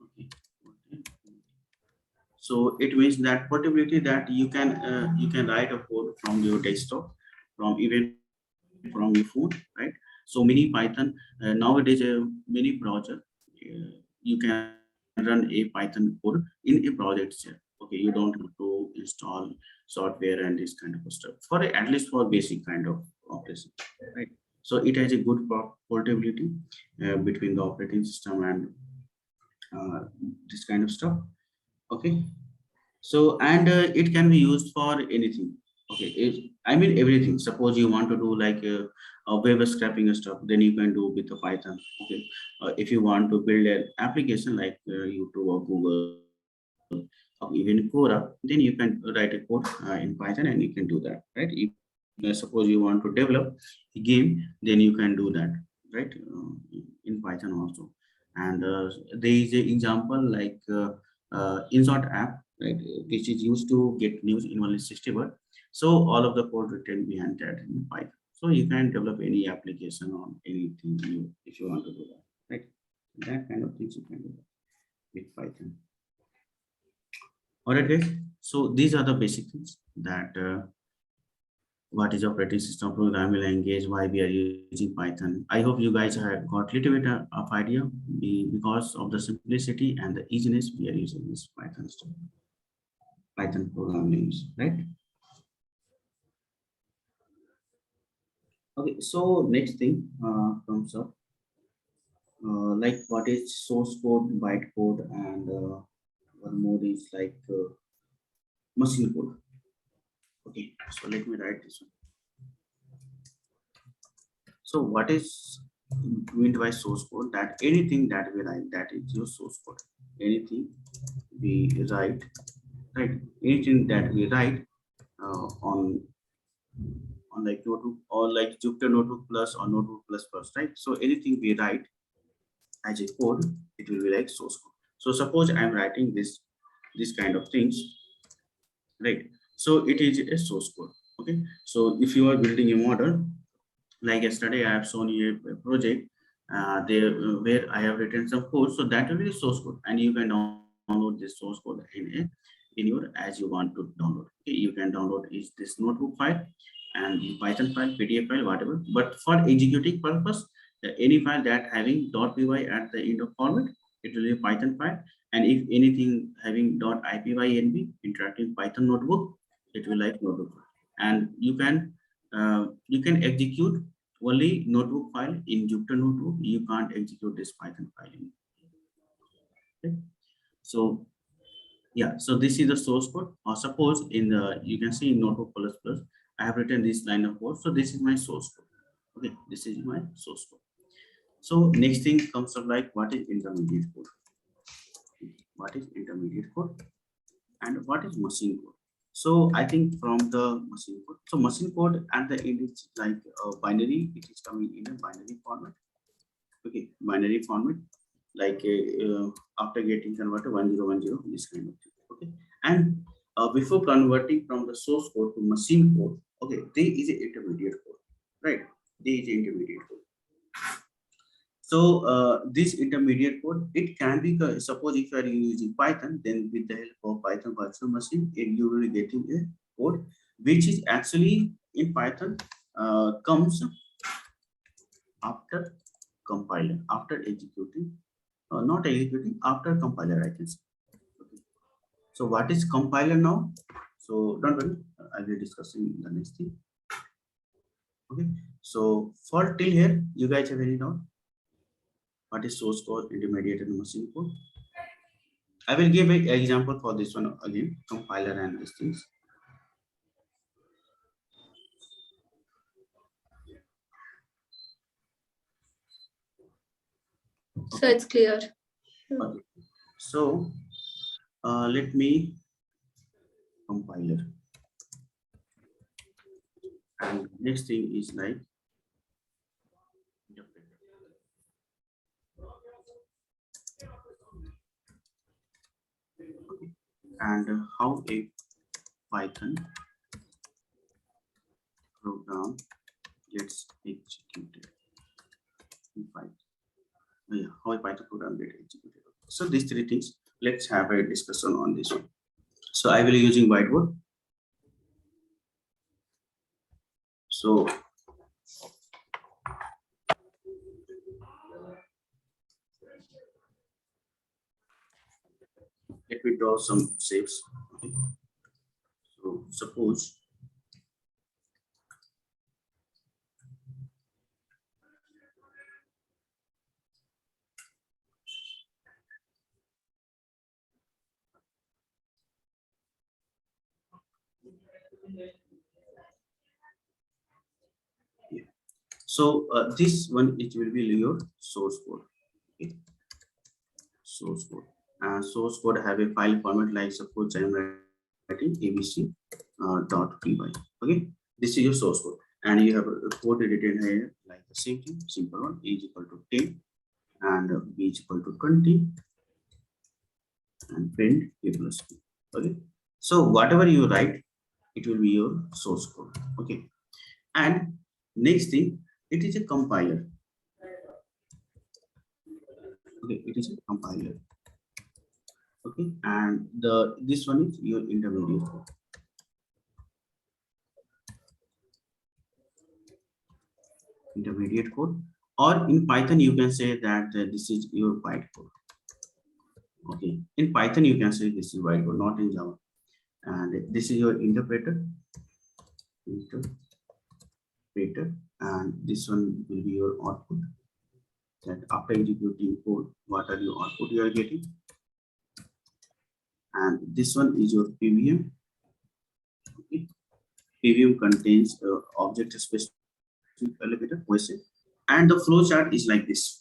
Okay. So it means that portability, that you can write a code from your desktop, from even from your phone, right? So mini Python nowadays a mini browser, you can run a Python code in a project shell. Okay, you don't have to install software and this kind of stuff for at least for basic kind of operation, right? So it has a good portability between the operating system and this kind of stuff. Okay, so and it can be used for anything. Okay, I mean everything. Suppose you want to do like a web scraping stuff, then you can do with the Python. Okay, if you want to build an application like YouTube or Google or even Quora, then you can write a code in Python and you can do that, right? If suppose you want to develop a game, then you can do that, right? In Python also. And there is an example like InShot app, right, which is used to get news in only 60 words. So all of the code written behind that in Python. So you can develop any application on anything you if you want to do that, right? That kind of things you can do with Python. All right, guys. So these are the basic things that what is operating system, programming language, why we are using Python. I hope you guys have got little bit of idea because of the simplicity and the easiness we are using this Python stuff. Python programming, right? Okay, so next thing comes up, like what is source code, bytecode, and one more is like machine code. Okay, so let me write this one. So what is meant by source code? That anything that we write, that is your source code. Anything we write, right? Anything that we write on like notebook or like Jupyter Notebook Plus or Notebook Plus Plus, right? So anything we write as a code, it will be like source code. So suppose I'm writing this kind of things, right? So it is a source code. Okay. So if you are building a model, like yesterday I have shown you a project there where I have written some code, so that will be source code, and you can download this source code in your as you want to download. Okay, you can download is this notebook file and the Python file, PDF file, whatever. But for executing purpose, any file that having .py at the end of format, it will be a Python file. And if anything having .ipynb interactive Python notebook, it will like notebook file. And you can execute only notebook file in Jupyter Notebook. You can't execute this Python file. Okay. So yeah, so this is the source code. Or suppose in the you can see in Notebook plus plus, I have written this line of code. So this is my source code. Okay, this is my source code. So next thing comes up like what is intermediate code? What is intermediate code? And what is machine code? So I think from the machine code. So machine code at the end is like a binary. It is coming in a binary format. Okay, binary format, like after getting converted 1010, this kind of thing. Okay, and before converting from the source code to machine code, okay, there is an intermediate code, right? There is an intermediate code. So this intermediate code, it can be, suppose if you are using Python, then with the help of Python virtual machine, you will be getting a code which is actually in Python comes after compiler, after executing, not executing, after compiler, I can say. Okay. So what is compiler now? So don't worry, I'll be discussing the next thing. Okay. So for till here, you guys have any doubt? What is source code, intermediate, and machine code? I will give an example for this one again, compiler and these things. So it's clear. Okay. So let me compiler. And next thing is like interpreter. Okay. And how a Python program gets executed in Python. Yeah, how a Python program gets executed. So these three things, let's have a discussion on this one. So I will be using whiteboard. So let me draw some shapes. Okay. So suppose yeah. So this one, it will be your source code. Okay. Source code. And source code have a file format like suppose I am writing abc .py. Okay, this is your source code, and you have a code written here like the same thing, simple one, a is equal to 10 and b is equal to 20 and print a plus b. Okay, so whatever you write, it will be your source code. Okay, and next thing, it is a compiler. Okay, it is a compiler. Okay, and this one is your intermediate code. Intermediate code, or in Python you can say that this is your bytecode. Okay, in Python you can say this is bytecode, not in Java. And this is your interpreter, and this one will be your output. That after executing code, what are your output you are getting? And this one is your PVM. Okay. PVM contains object specific elevator, OSA, and the flow chart is like this.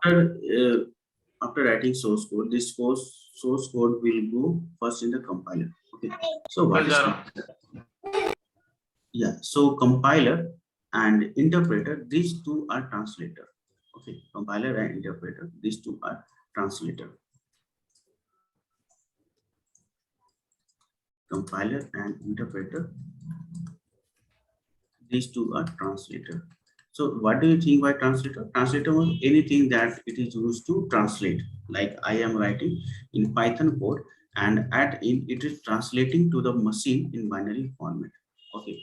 after writing source code, this source code will go first in the compiler. Okay. So what is compiler? Yeah. So compiler and interpreter, these two are translator. Okay. Compiler and interpreter, these two are translator. Compiler and interpreter, these two are translator. So what do you think by translator? Translator was anything that it is used to translate. Like I am writing in Python code, and it is translating to the machine in binary format. Okay.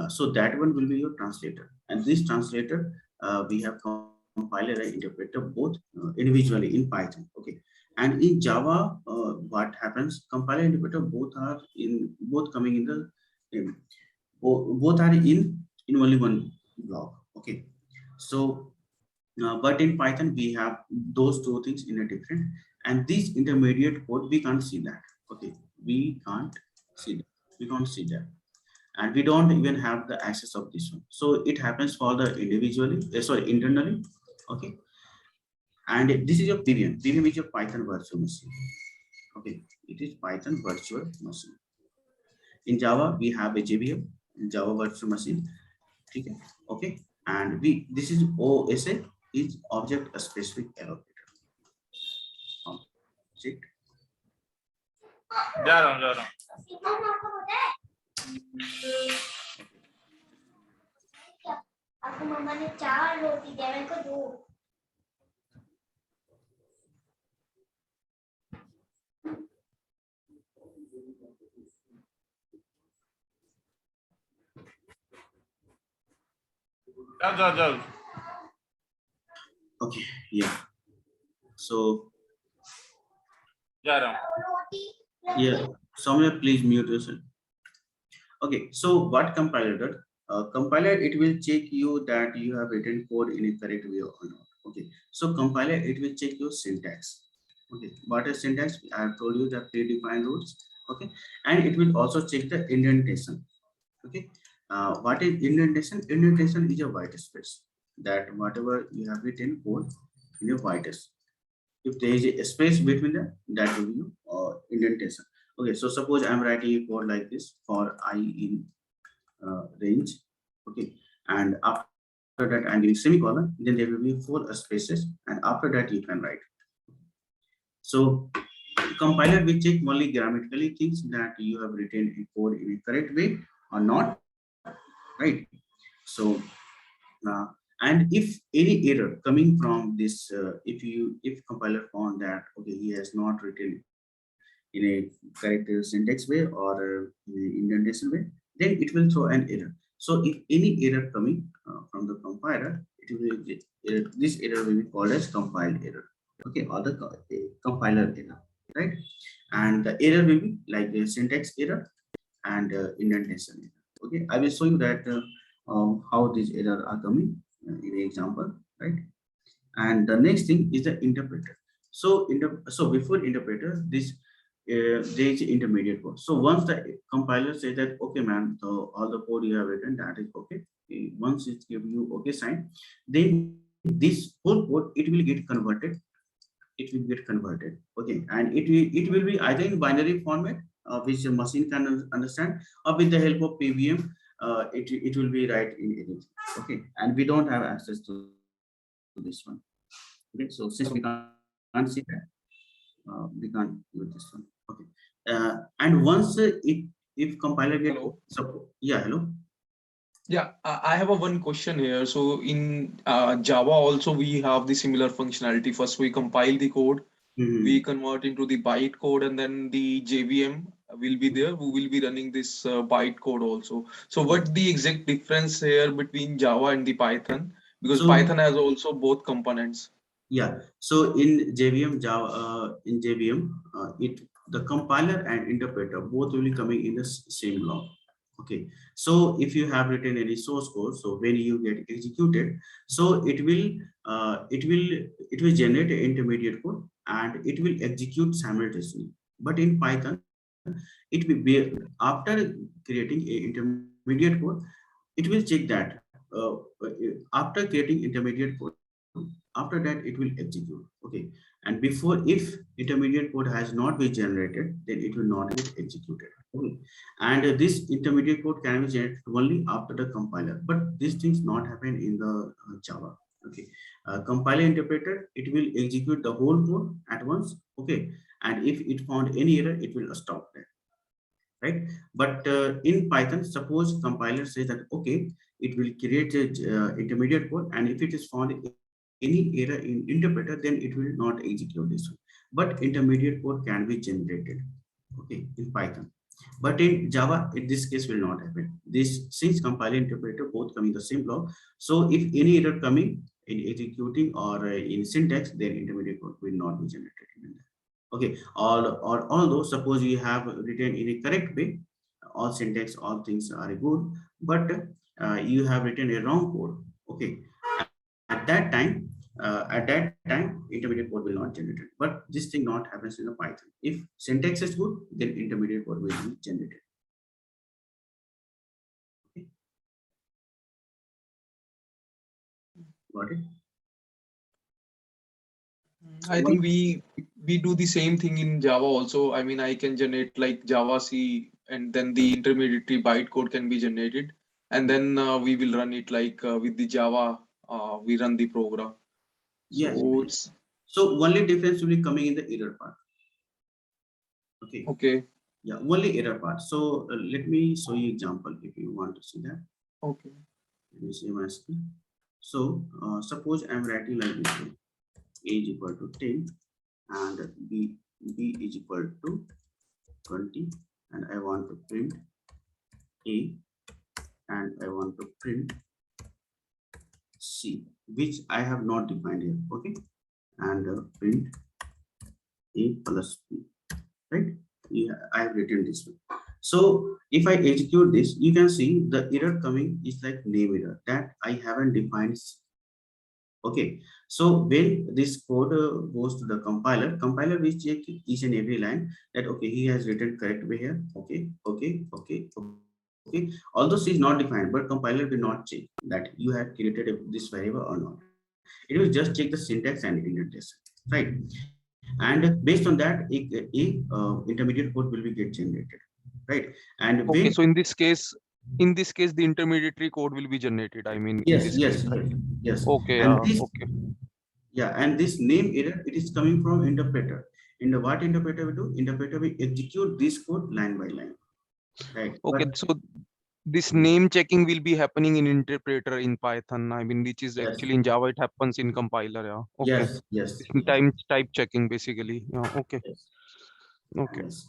So that one will be your translator. And this translator, we have compiler and interpreter both individually in Python. Okay. And in Java, what happens? Compiler and interpreter both coming in the both are in only one block. Okay. So but in Python we have those two things in a different, and this intermediate code we can't see that. Okay, we can't see that. We can't see that, and we don't even have the access of this one. So it happens for the individually, sorry, internally. Okay, and this is your PVM. PVM is your Python virtual machine. Okay, it is Python virtual machine. In Java we have a JVM, Java virtual machine. Okay, okay, and this is OSA, is object specific allocator. Object. जा रहा हूँ आपको मम्मा ने 4 रोटी दिया, मेरे को 2। चल Okay, yeah. So जा रहा हूँ yeah, somewhere please mute yourself. Okay, so what compiler does? Compiler, it will check you that you have written code in a correct way or not. Okay, so compiler, it will check your syntax. Okay, what is syntax? I have told you the predefined rules. Okay, and it will also check the indentation. Okay, what is indentation? Indentation is a white space, that whatever you have written code in a white space. If there is a space between them, that will be indentation. Okay, so suppose I'm writing a code like this for I in range. Okay, and after that I'm giving semicolon, then there will be 4 spaces, and after that you can write. So compiler will check only grammatically things that you have written a code in a correct way or not, right? So and if any error coming from this, if compiler found that okay, he has not written in a correct syntax way or in an indentation way, then it will throw an error. So if any error coming from the compiler, it will this error will be called as compiled error. Okay, or the compiler error, right? And the error will be like the syntax error and indentation error. Okay, I will show you that how these errors are coming in an example, right? And the next thing is the interpreter. So before interpreter, this there is intermediate code. So once the compiler says that okay, man, so all the code you have written, that is okay. Once it give you okay sign, then this whole code it will get converted. It will get converted. Okay, and it will be either in binary format, which the machine can understand, or with the help of PVM, it will be right in anything. Okay, and we don't have access to this one. Okay, so since we can't see that, we can't do this one. Okay, and once if compiler get support, yeah, hello. Yeah, I have a one question here. So in Java also we have the similar functionality. First we compile the code, we convert into the byte code, and then the JVM will be there who will be running this byte code also. So what's the exact difference here between Java and the Python? Because Python has also both components. Yeah, so in JVM, Java, in JVM, the compiler and interpreter both will be coming in the same block. Okay, so if you have written any source code, so when you get executed, so it will generate an intermediate code and it will execute simultaneously. But in Python, it will be after creating a intermediate code, it will check that after creating intermediate code, After that, it will execute. Okay. And before, if intermediate code has not been generated, then it will not get executed. Okay. And this intermediate code can be generated only after the compiler, but these things not happen in the Java. Okay. Compiler interpreter, it will execute the whole code at once. Okay. And if it found any error, it will stop there. Right. But in Python, suppose compiler says that, okay, it will create a intermediate code, and if it is found any error in interpreter, then it will not execute this one. But intermediate code can be generated, okay, in Python. But in Java, in this case will not happen. This, since compiler interpreter both come in the same block, so if any error coming in executing or in syntax, then intermediate code will not be generated in that. Okay, or although suppose you have written in a correct way, all syntax, all things are good, but you have written a wrong code. Okay, at that time, intermediate code will not generate it. But this thing not happens in the Python. If syntax is good, then intermediate code will be generated. Okay. Got it? I think we do the same thing in Java also. I mean, I can generate like Java C, and then the intermediary bytecode can be generated, and then we will run it like with the Java. We run the program. Yes. So it's So only difference will be coming in the error part. Okay. okay. Yeah, only error part. So let me show you example if you want to see that. Okay. Let me see my screen. So suppose I'm writing like this way. A is equal to 10 and b is equal to 20, and I want to print A and I want to print C, which I have not defined here. Okay, and print A plus B, right? Yeah, I have written this one. So if I execute this, you can see the error coming is like name error that I haven't defined. Okay, so when this code goes to the compiler will check each and every line that, okay, he has written correct way here. Okay. Although C is not defined, but compiler will not check that you have created this variable or not. It will just check the syntax and indentation, right? And based on that, intermediate code will be get generated, right? And Okay, when, so in this case, the intermediary code will be generated. I mean, in yes, this yes, case, right? yes. Okay, And yeah, this, okay. yeah, and this name error, it is coming from interpreter. In the what interpreter will do? Interpreter will execute this code line by line, right? Okay, But so this name checking will be happening in interpreter in Python. I mean, which is yes, actually in Java, it happens in compiler. Yeah, okay. yes, It's in type checking basically. Yeah, okay, yes, okay. yes.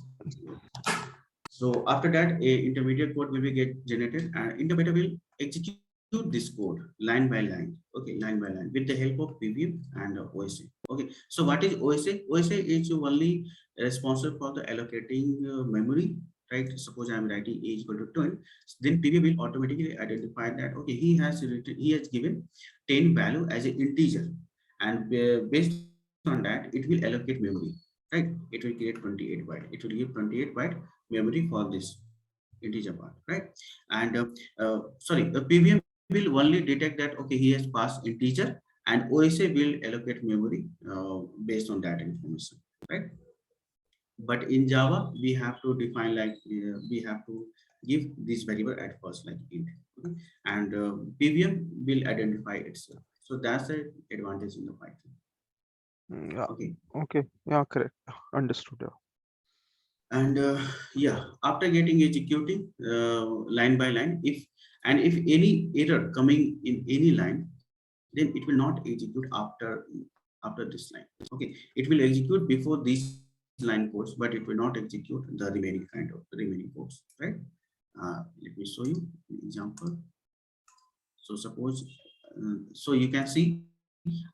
So after that, a intermediate code will be get generated, and interpreter will execute this code line by line. Okay, line by line with the help of PVM and OSA. Okay, so what is OSA? OSA is only responsible for the allocating memory. Right. Suppose I am writing A is equal to 10, then PVM will automatically identify that, okay, he has given 10 value as an integer, and based on that, it will allocate memory. Right. It will create 28 byte. It will give 28 byte memory for this integer part, right? And sorry, the PVM will only detect that, okay, he has passed integer, and OSA will allocate memory based on that information, right? But in Java, we have to define like we have to give this variable at first like int, okay? And PVM will identify itself. So that's the advantage in the Python. Yeah. Okay. Okay. Yeah. Correct. Understood. Yeah. And yeah, after getting executing line by line, if any error coming in any line, then it will not execute after this line. Okay, it will execute before these line codes, but it will not execute the remaining codes, right? Let me show you an example. So suppose so you can see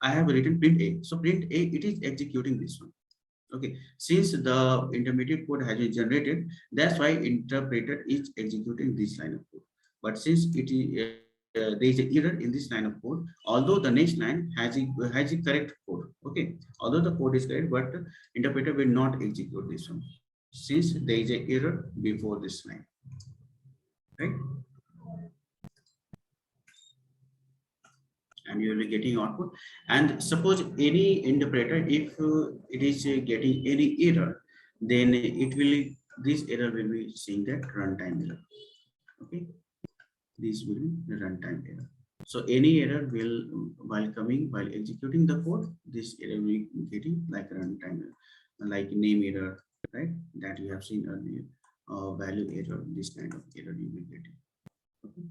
I have written print A. So print A, it is executing this one. Okay, since the intermediate code has been generated, that's why interpreter is executing this line of code. But since it is there is an error in this line of code, although the next line has a correct code. Okay, although the code is correct, but interpreter will not execute this one since there is an error before this line, right? and you will be getting output. And suppose any interpreter, if it is getting any error, then it will, this error will be seeing that runtime error. Okay, this will be the runtime error. So any error will, while executing the code, this error will be getting like runtime error, like name error, right? That you have seen earlier, value error, this kind of error you will get. Okay.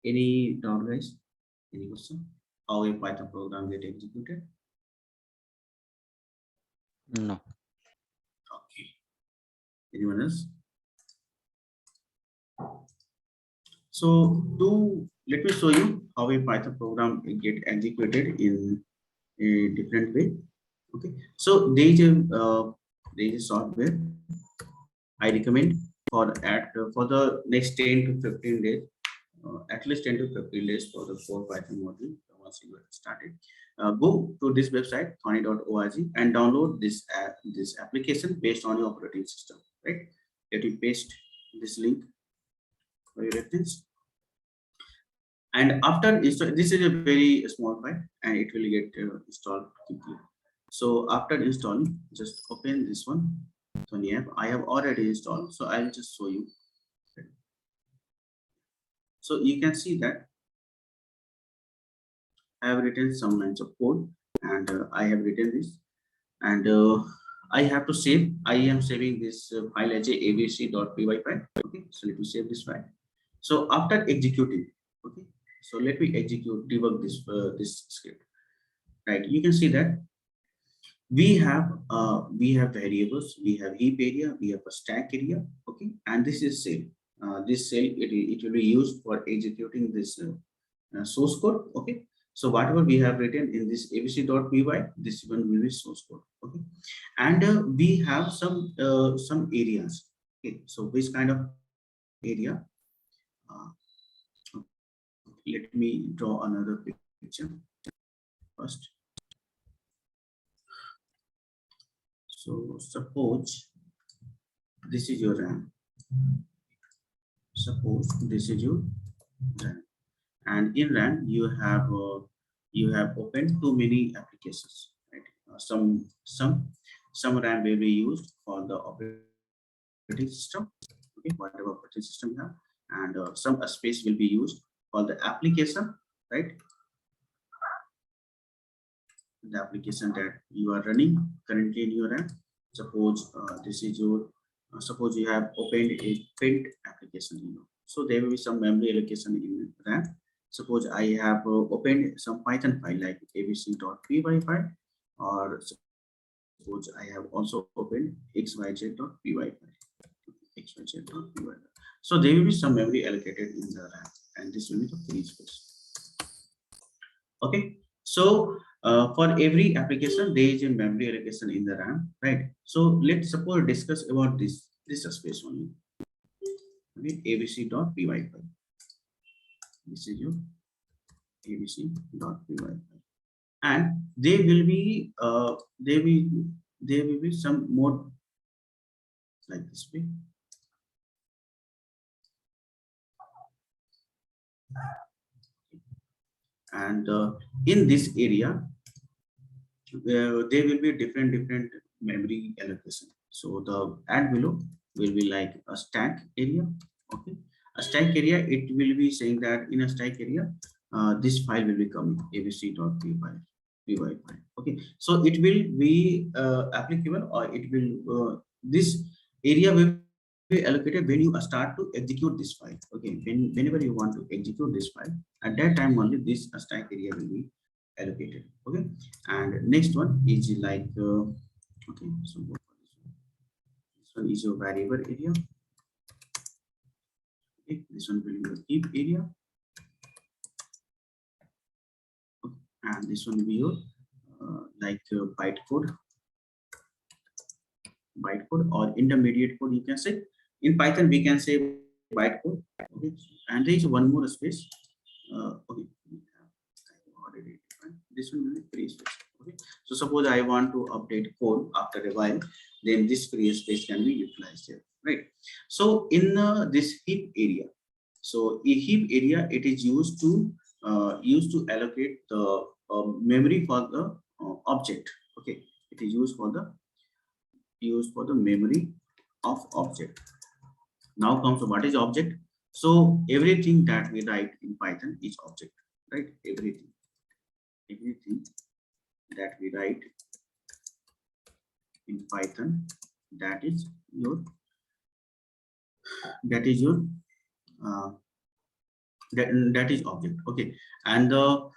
Any doubt, guys? Any question? How a Python program get executed? No. Okay. Anyone else? So let me show you how a Python program get executed in a different way. Okay. So there is a software I recommend for the next 10 to 15 days, at least 10 to 15 days for the core Python module. Once you get started, go to this website thonny.org and download this application based on your operating system. Right? Let me paste this link for your reference. And after install, this is a very small file and it will get installed quickly. So after installing, just open this one, Thonny app. I have already installed, so I'll just show you. So you can see that I have written some lines of code, and I have written this, and I have to save. I am saving this file as a abc.py file. Okay, so let me save this file. So after executing, okay, so let me debug this script. Right, you can see that we have variables, we have heap area, we have a stack area, okay, and this is cell. This cell, it will be used for executing this source code. Okay, so whatever we have written in this abc.py, this one will be source code. Okay, and we have some areas. Okay, so which kind of area? Let me draw another picture first. So suppose this is your RAM. Suppose this is your RAM, and in RAM you have opened too many applications. Right? Some RAM will be used for the operating system. Okay, whatever operating system you have, and some space will be used for the application. Right? The application that you are running currently in your RAM. Suppose this is your suppose you have opened a print application, so there will be some memory allocation in RAM. Suppose I have opened some Python file like abc.py file, or suppose I have also opened xyz.py file, xyz.py file. So there will be some memory allocated in the RAM, and this will be the free space. Okay, so for every application there is a memory allocation in the RAM, right? So let's suppose discuss about this space only. Okay, abc.py file. This is your abc.py file, and there will be some more like this way. And in this area there will be different memory allocation. So the add below will be like a stack area. Okay, a stack area, it will be saying that in a stack area this file will be coming abc.py file. Okay, so it will be applicable, or it will this area will be allocated when you start to execute this file. Okay, whenever you want to execute this file, at that time only this stack area will be allocated. Okay, and next one is like okay, so this one is your variable area. Okay, this one will be your heap area. Okay, and this one will be your bytecode or intermediate code, you can say. In Python we can say bytecode. Okay, and there is one more space. Okay, already defined. This one will be free space. Okay, so suppose I want to update code after a while, then this free space can be utilized here, right? So in this heap area, so a heap area, it is used to used to allocate the memory for the object. Okay, it is used for the memory of object. Now comes to what is object. So everything that we write in Python is object, right? Everything that we write in Python, that is your that is your uh, that is object. Okay, and the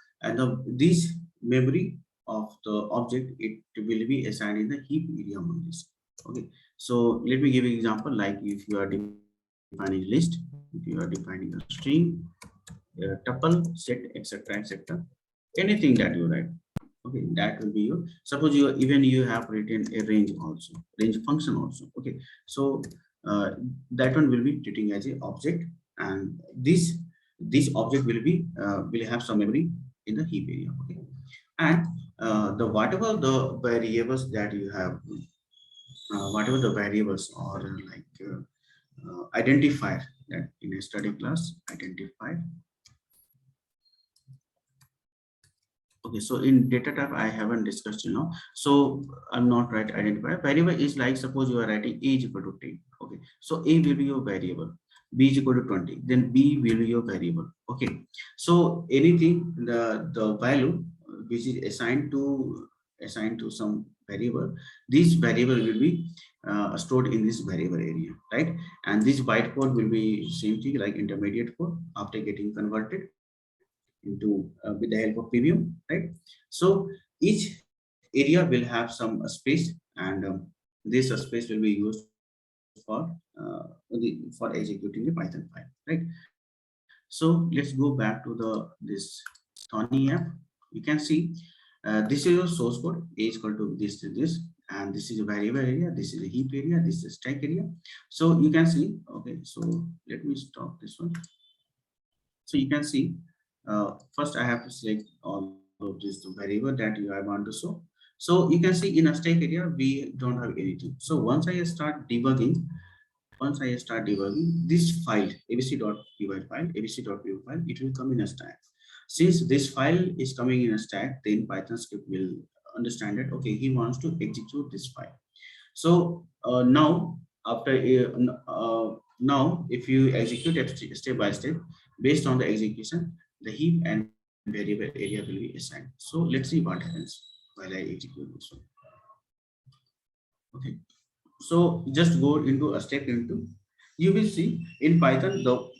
this memory of the object, it will be assigned in the heap area on this. Okay, so let me give you an example. Like if you are defining list, if you are defining a string, a tuple, set, etc., etc., anything that you write. Okay, that will be your, suppose you even you have written a range also, range function also. Okay, so that one will be treating as a object, and this object will have some memory in the heap area. Okay, and the whatever the variables that you have, whatever the variables or identifier that in a static class identifier. Okay, so in data type I haven't discussed, so I'm not right identifier. Variable is like, suppose you are writing a is equal to 10. Okay, so a will be your variable, b is equal to 20, then b will be your variable. Okay, so anything the value which is assigned to some variable, this variable will be stored in this variable area, right? And this bytecode will be same thing like intermediate code after getting converted into with the help of premium, right? So each area will have some space, and this space will be used for executing the Python file, right? So let's go back to this Thonny app. You can see this is your source code, a is equal to this, and this is a variable area, this is a heap area, this is a stack area. So you can see, okay, so let me stop this one. So you can see, first I have to select all of this variable that I want to show. So you can see in a stack area, we don't have anything. So once I start debugging, this file, abc.py file, it will come in a stack. Since this file is coming in a stack, then Python script will understand that, okay, he wants to execute this file. So now now if you execute it step by step, based on the execution, the heap and variable area will be assigned. So let's see what happens while I execute this one. Okay, so just go into a step into, you will see in Python the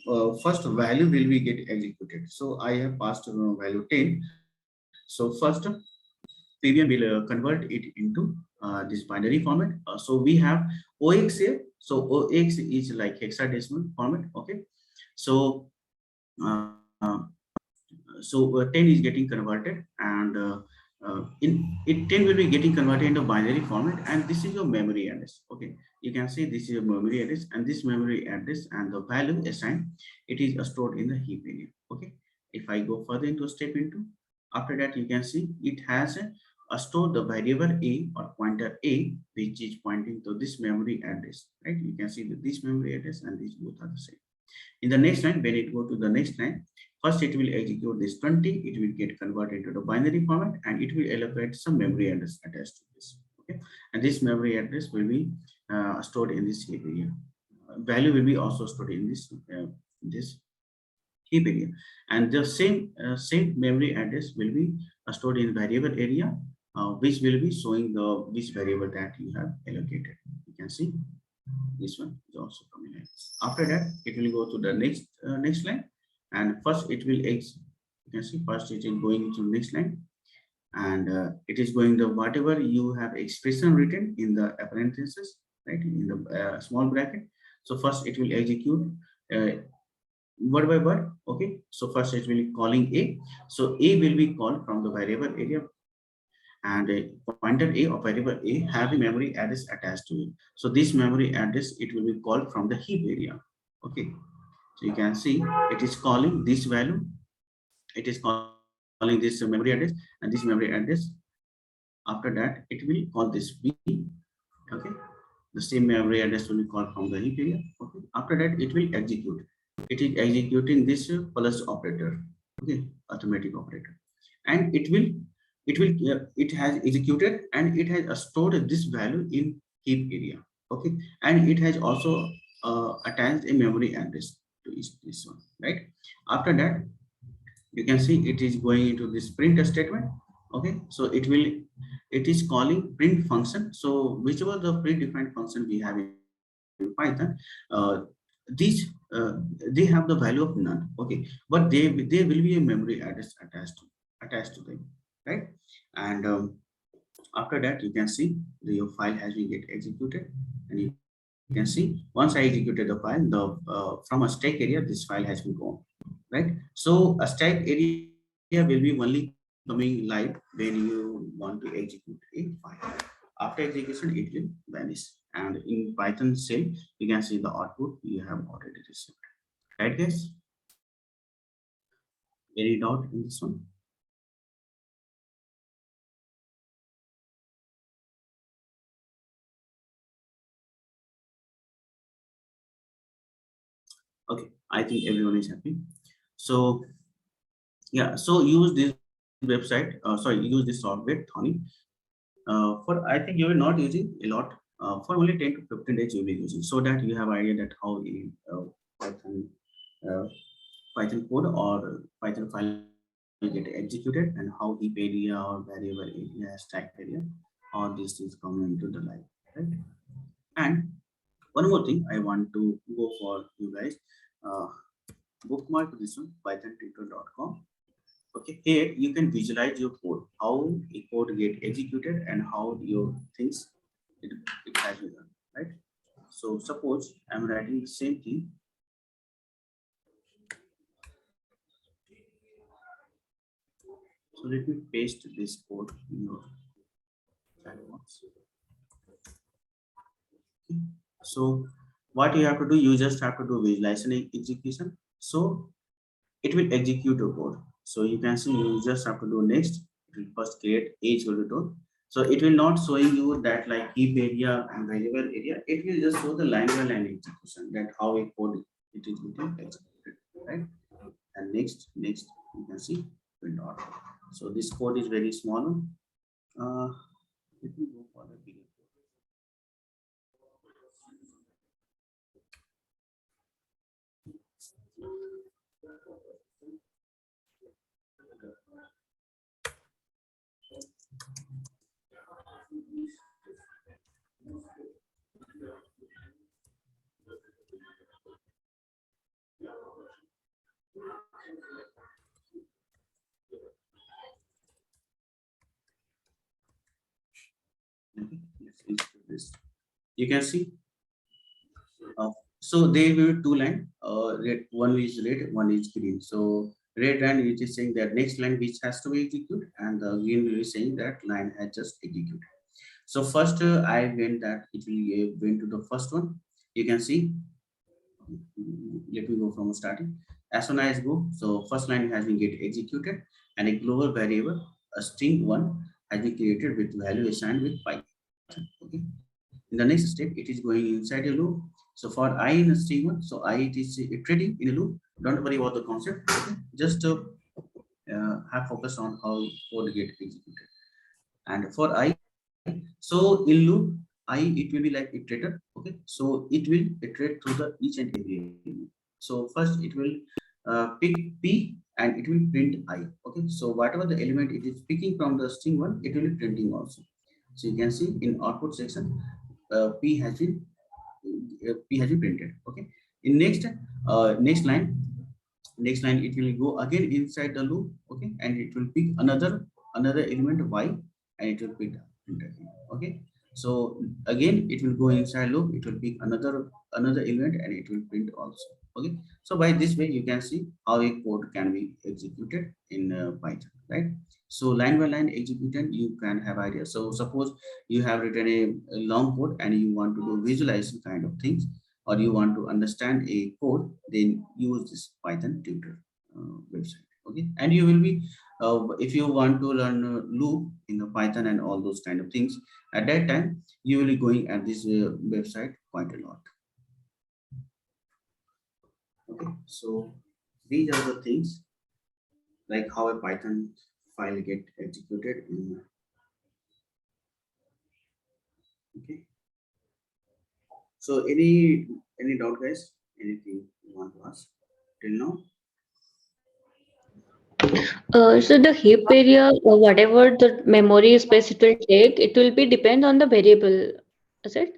first value will be get executed. So I have passed value 10. So first Premium will convert it into this binary format. So we have OX here. So OX is like hexadecimal format. Okay, so uh, 10 is getting converted, and in it 10 will be getting converted into binary format, and this is your memory address. Okay, you can see this is your memory address, and this memory address and the value assigned, it is stored in the heap area. Okay, if I go further into step into, after that you can see it has store the variable a or pointer a, which is pointing to this memory address, right? You can see that this memory address and these both are the same. In the next line, when it go to the next line, first it will execute this 20, it will get converted into the binary format, and it will allocate some memory address attached to this. Okay, and this memory address will be stored in this heap area. Value will be also stored in this heap area, and the same memory address will be stored in variable area, which will be showing the which variable that you have allocated. You can see this one is also coming in. After that, it will go to the next line, and first it will you can see first it is going to next line, and it is going the whatever you have expression written in the parentheses, right, in the small bracket. So first it will execute word by word. Okay, so first it will be calling a, so a will be called from the variable area, and a pointer a or variable a have a memory address attached to it. So this memory address, it will be called from the heap area. Okay, so you can see it is calling this value, it is calling this memory address, and this memory address, after that it will call this b. Okay, the same memory address will be called from the heap area. Okay, after that it will execute, it is executing this plus operator. Okay, automatic operator, and it has executed and it has stored this value in heap area. Okay, and it has also attached a memory address to this one, right? After that, you can see it is going into this print statement. Okay, so it is calling print function. So whichever the predefined function we have in Python, these they have the value of none. Okay, but they will be a memory address attached to them, right? And after that, you can see your file has been get executed, and you can see once I executed the file, the from a stack area, this file has been gone, right? So a stack area will be only coming live when you want to execute a file. After execution, it will vanish. And in Python shell, you can see the output you have already received. Right, guys? Any doubt in this one? Okay, I think everyone is happy. So yeah, so use this website. Sorry, use this software, Thonny. For I think you are not using a lot. For only 10 to 15 days you will be using, so that you have idea that how Python uh, Python code or Python file get executed, and how heap area or variable area, stack area, all this is coming into the life, right? And one more thing I want to go for you guys. Uh, Bookmark this one, pythontutor.com. Okay, here you can visualize your code, how a code get executed and how your things it has been done, right? So suppose I'm writing the same thing. So let me paste this code in your chat box. Okay. So what you have to do, you just have to do visualization and execution. So it will execute your code. So you can see you just have to do next. It will first create each value. So it will not showing you that like heap area and variable area. It will just show the line by line execution, that how a code it is getting executed, right? And next you can see will not. So this code is very small. Let me go for the bigger code. Okay, let's do this. You can see. So they will two line. Red, one is red, one is green. So red line which is saying that next line which has to be executed, and the green will be saying that line has just executed. So first I went that it will went to the first one. You can see. Let me go from starting. As soon as I go, so first line has been get executed, and a global variable, a string one, has been created with value assigned with Python. Okay. In the next step, it is going inside a loop. So for I in a string one, so I it is iterating in a loop. Don't worry about the concept. Okay. Just have focus on how code get executed. And for I, so in loop I it will be like iterator. Okay, so it will iterate through the each and every element. So first it will pick p and it will print I. Okay, so whatever the element it is picking from the string one, it will be printing also. So you can see in output section, p has been printed. Okay, in next line it will go again inside the loop. Okay, and it will pick another element y, and it will pick enter here. Okay, so again it will go inside loop, it will pick another element, and it will print also. Okay, so by this way you can see how a code can be executed in Python, right? So line by line execution you can have idea. So suppose you have written a long code and you want to do visualization kind of things, or you want to understand a code, then use this Python tutor website. Okay, and you will be if you want to learn loop in the Python and all those kind of things, at that time you will be going at this website quite a lot. Okay, so these are the things like how a Python file get executed in, okay. So any doubt, guys? Anything you want to ask till now? So the heap area, or whatever the memory space it will take, it will be depend on the variable. Is it?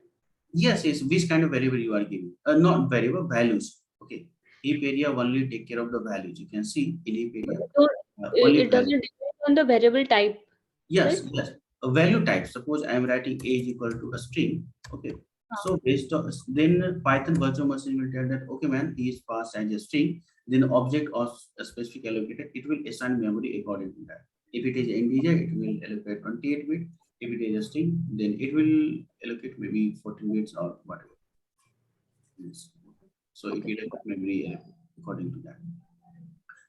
Yes, yes. Which kind of variable you are giving? Not variable, values. Okay. Heap area only take care of the values. You can see in heap area So only it doesn't values. depend on the variable type, Yes, right? yes. A value type. Suppose I am writing age equal to a string. Okay. So based on then Python virtual machine will tell that okay man, he is passed as a string. Then object of a specific allocated, it will assign memory according to that. If it is integer, it will allocate 28 bit. If it is a string, then it will allocate maybe 14 bits or whatever. Yes. So it Okay. will allocate memory according to that.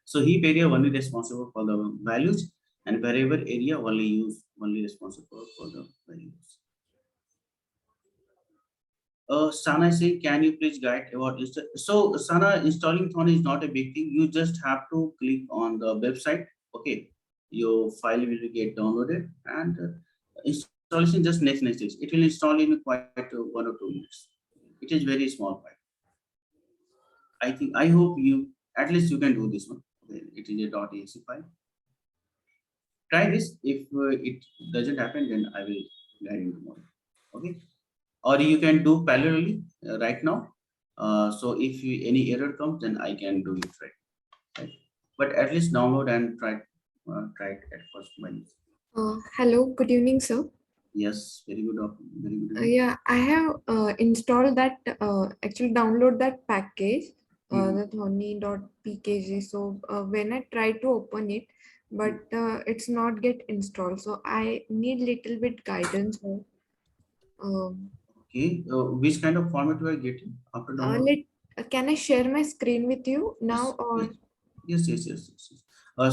So heap area only responsible for the values and variable area only responsible for the values. Sana is saying, can you please guide about this? So Sana, installing Thonny is not a big thing. You just have to click on the website. Okay, your file will get downloaded and installation just next days. It will install in quite 1 or 2 minutes. It is very small file. I hope you at least you can do this one. Okay, it is a .exe file. Try this. If it doesn't happen, then I will guide you tomorrow. Okay, or you can do parallelly right now. So if any error comes, then I can do it right. But at least download and try it at first. Hello, good evening, sir. Yes, very good. Very good. Yeah, I have installed that, actually download that package, the Thonny.pkg. So when I try to open it, but it's not get installed. So I need little bit guidance. Okay, which kind of format you are getting after download? Can I share my screen with you now, or? Yes.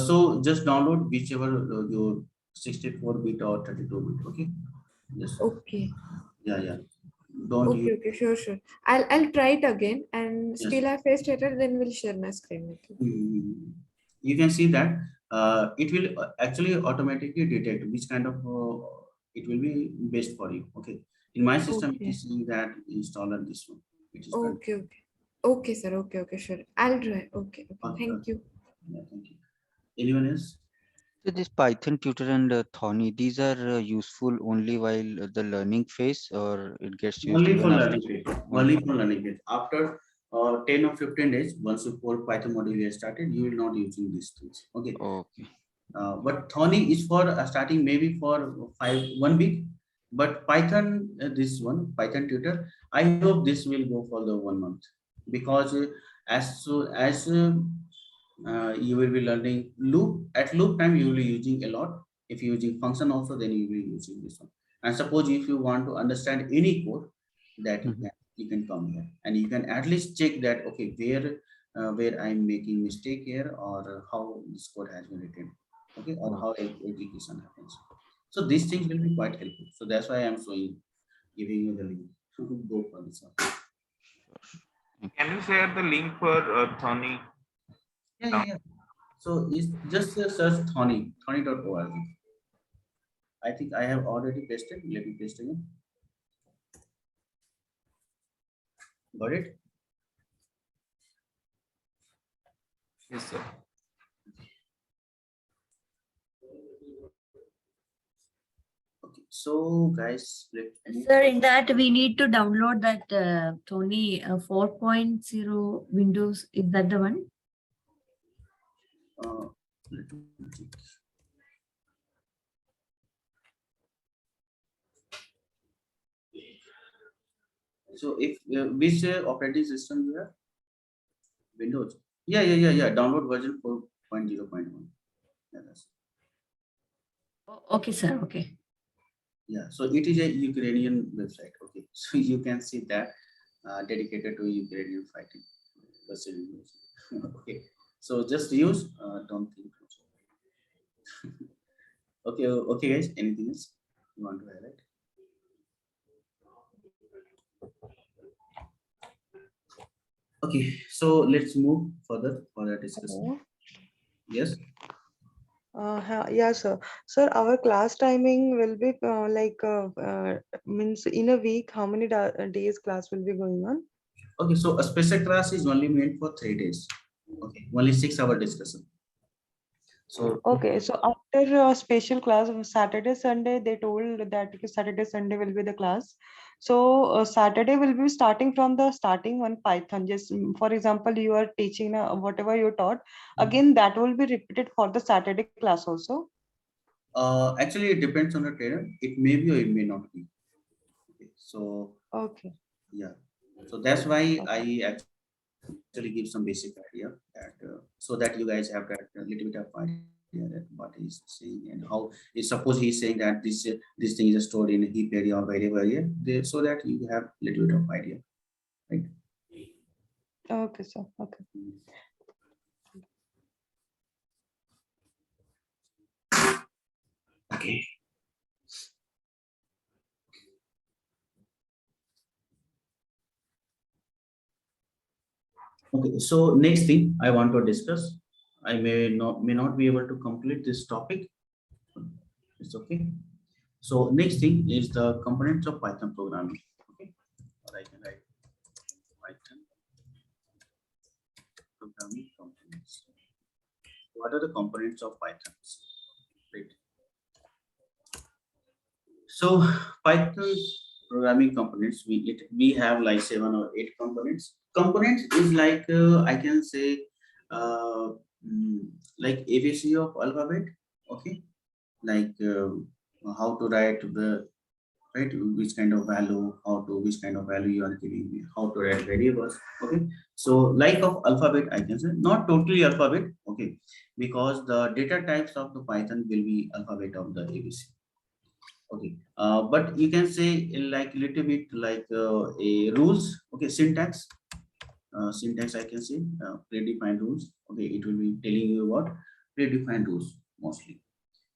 So just download whichever your 64-bit or 32-bit. Okay. Yes. Okay. Yeah. Don't use. Okay, sure. I'll try it again, and Yes. still I faced error, then we'll share my screen with you. You can see that it will actually automatically detect which kind of it will be best for you. Okay. In my system, it Okay. is saying that installer this one, which is current. Okay, sir. Okay, sure. I'll try. Okay. Thank you. Yeah, thank you. Anyone else? So this Python tutor and Thonny, these are useful only while the learning phase, or it gets used Only for even after? learning phase. Only for learning phase. After 10 or 15 days, once your core Python module is started, you will not using these things. Okay. Okay. But Thonny is for starting maybe for 1 week. But Python, this one Python tutor, I hope this will go for the 1 month because as you will be learning loop time, you will be using a lot. If you're using function also, then you will be using this one. And suppose if you want to understand any code, that you can come here and you can at least check that okay where I'm making mistake here or how this code has been written, okay, or how execution happens. So these things will be quite helpful. So that's why I'm giving you the link to go for this one. Can you share the link for Thonny? Yeah. So it's just search Thonny.org. I think I have already pasted. Let me paste again. Got it? Yes, sir. Okay. So guys, Sir, in that we need to download that Thonny 4.0 Windows. Is that the one? Let me check. So if which operating system you have? Windows. Yeah. Download version 4.0.1. Yeah, that's. Okay, sir. Okay. Yeah, so it is a Ukrainian website. Okay, so you can see that dedicated to Ukrainian fighting. Okay, so just use. Don't think. Okay, guys. Anything else you want to highlight? Okay, so let's move further for the discussion. Yes. Yeah, sir. Sir, our class timing will be means in a week, how many days class will be going on? Okay, so a special class is only meant for 3 days. Okay, only 6 hour discussion. So Okay, so after a special class of Saturday, Sunday, they told that Saturday, Sunday will be the class. So Saturday will be starting from the starting on Python. Just for example, you are teaching whatever you taught. Again, that will be repeated for the Saturday class also. actually, it depends on the trainer. It may be or it may not be. Okay, so Okay. yeah, so that's why I actually give some basic idea that so that you guys have that little bit of idea that what he's saying and how. Suppose he's saying that this thing is stored in a heap area or variable area, so that you have little bit of idea, right? Okay, sir. Okay. Okay. Okay, so next thing I want to discuss, I may not be able to complete this topic. It's okay. So next thing is the components of Python programming. Okay, or I can write Python programming components. What are the components of Python? Right. So Python programming components, we have like 7 or 8 components. Components is like I can say uh, mm, like ABC of alphabet. Okay, like how to write the right, which kind of value, which kind of value you are giving me, how to write variables. Okay, so like of alphabet I can say, not totally alphabet. Okay, because the data types of the Python will be alphabet of the ABC. Okay, but you can say like little bit like a rules. Okay, syntax. Syntax I can say predefined rules. Okay, it will be telling you about predefined rules mostly.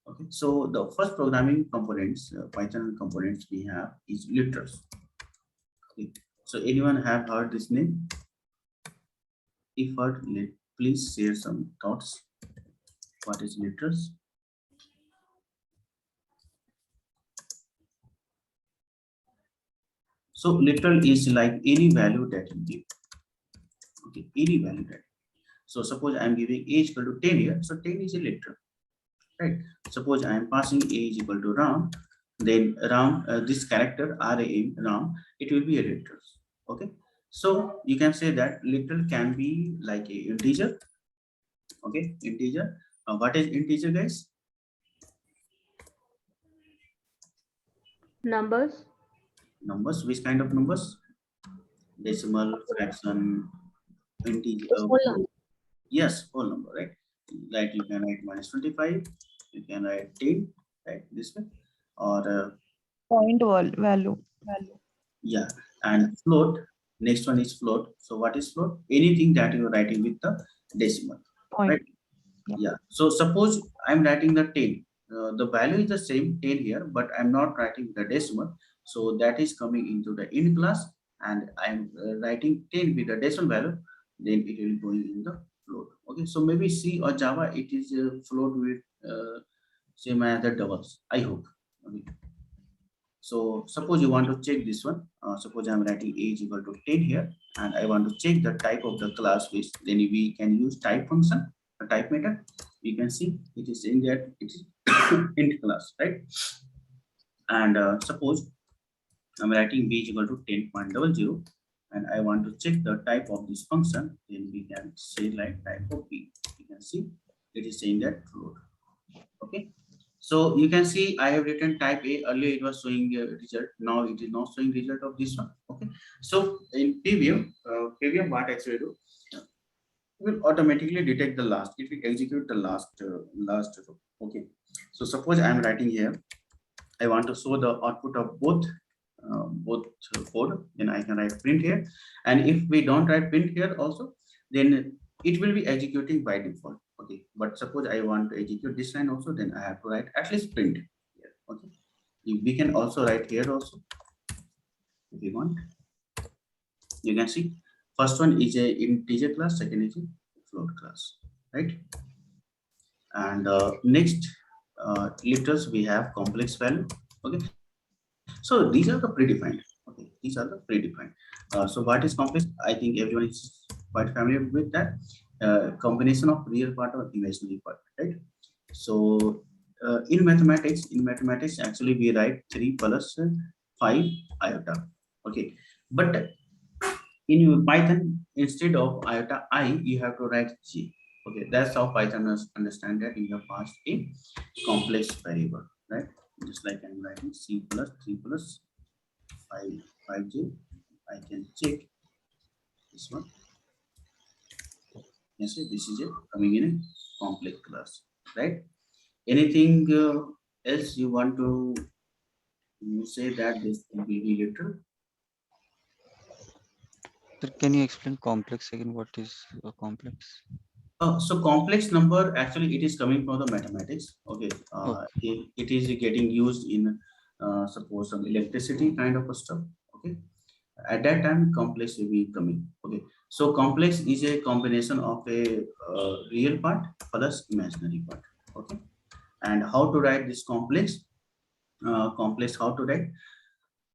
Okay, so the first programming components, Python components we have is litters. Okay, so anyone have heard this name? If heard, please share some thoughts. What is litters? So literal is like any value that you give. Okay, any value that. So suppose I am giving a equal to 10 here, so 10 is a literal, right? Suppose I am passing a is equal to round, then round this character RAM round, it will be a literal. Okay, so you can say that literal can be like a integer. Okay, integer. What is integer, guys? Numbers. Numbers. Which kind of numbers? Decimal, fraction, integer. It's whole number. Yes, whole number, right? Like you can write -25, you can write 10, right? This way, or Point value. yeah, and float. Next one is float. So what is float? Anything that you are writing with the decimal, Point. right? Yeah. So suppose I'm writing the 10. The value is the same 10 here, but I'm not writing the decimal. So that is coming into the in class, and I'm writing 10 with the decimal value. Then it will going in the float. Okay. So maybe C or Java, it is float with same as the doubles. I hope. Okay. So suppose you want to check this one. Suppose I'm writing a is equal to 10 here, and I want to check the type of the class, which then we can use type function, a type method. You can see it is saying that it is int class, right? And suppose I'm writing b is equal to 10.00, and I want to check the type of this function, then we can say like type of b. You can see it is saying that float. Okay. So you can see I have written type A. Earlier it was showing a result. Now it is not showing result of this one. Okay. So in PVM what actually do? It will automatically detect the last. It will execute the last row. Okay. So suppose I am writing here. I want to show the output of both code. Then I can write print here. And if we don't write print here also, then it will be executing by default. Okay, but suppose I want to execute this line also, then I have to write at least print here. Okay, we can also write here also if you want. You can see first one is a integer class, second is a float class, right? And next literals we have complex value. Okay, so these are the predefined. Okay, these are the predefined. So what is complex? I think everyone is quite familiar with that. Combination of real part or imaginary part, right? So in mathematics, actually we write 3 plus 5 iota. Okay, but in Python, instead of iota I, you have to write G. Okay, that's how Python understand that you have passed a complex variable, right? Just like I'm writing C plus 3 plus 5, 5J. I can check this one. Yes, this is it coming in a complex class, right? Anything else you want to say that this will be literal? Sir, can you explain complex again? What is complex? So complex number, actually it is coming from the mathematics. Okay, it is getting used in suppose some electricity kind of a stuff. Okay, at that time complex will be coming. Okay, so complex is a combination of a real part plus imaginary part. Okay, and how to write this complex? Complex, how to write?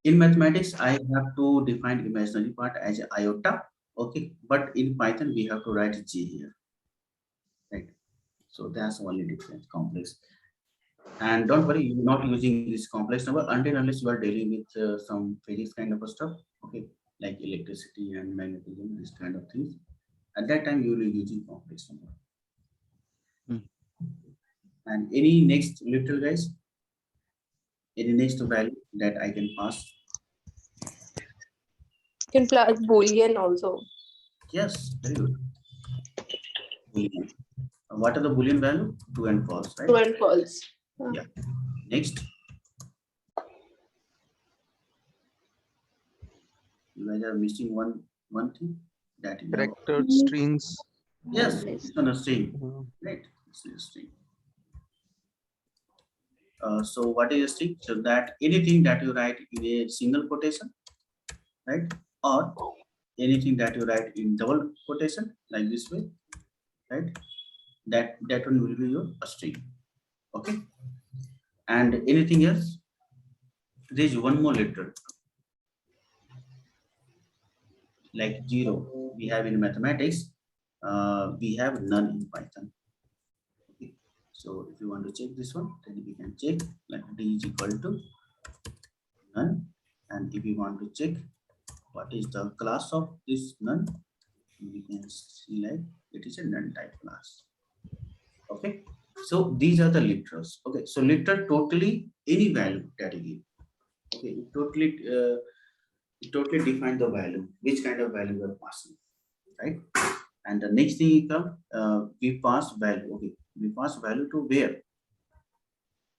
In mathematics, I have to define imaginary part as iota. Okay, but in Python we have to write G here, right? So that's only difference, complex. And don't worry, you're not using this complex number until unless you are dealing with some physics kind of a stuff, okay, like electricity and magnetism, this kind of things. At that time, you will be using complex number. And any next little guys, any next value that I can pass? Can plus Boolean also. Yes, very good. Boolean. What are the Boolean value? True and false, right? True and false. Yeah. Next. You guys are missing one thing that you have. Character strings. Yes, it's gonna string. Right, it's a string. So what is a string? So that anything that you write in a single quotation, right, or anything that you write in double quotation like this way, right? That one will be your string. Okay. And anything else? There is one more letter like 0. We have in mathematics. We have none in Python. Okay. So if you want to check this one, then we can check like d is equal to none. And if you want to check what is the class of this none, we can see like it is a none type class. Okay. So these are the literals. Okay. So literal totally any value that you give. Okay. It totally defines the value, which kind of value we are passing, right? And the next thing come, we pass value. Okay, we pass value to where,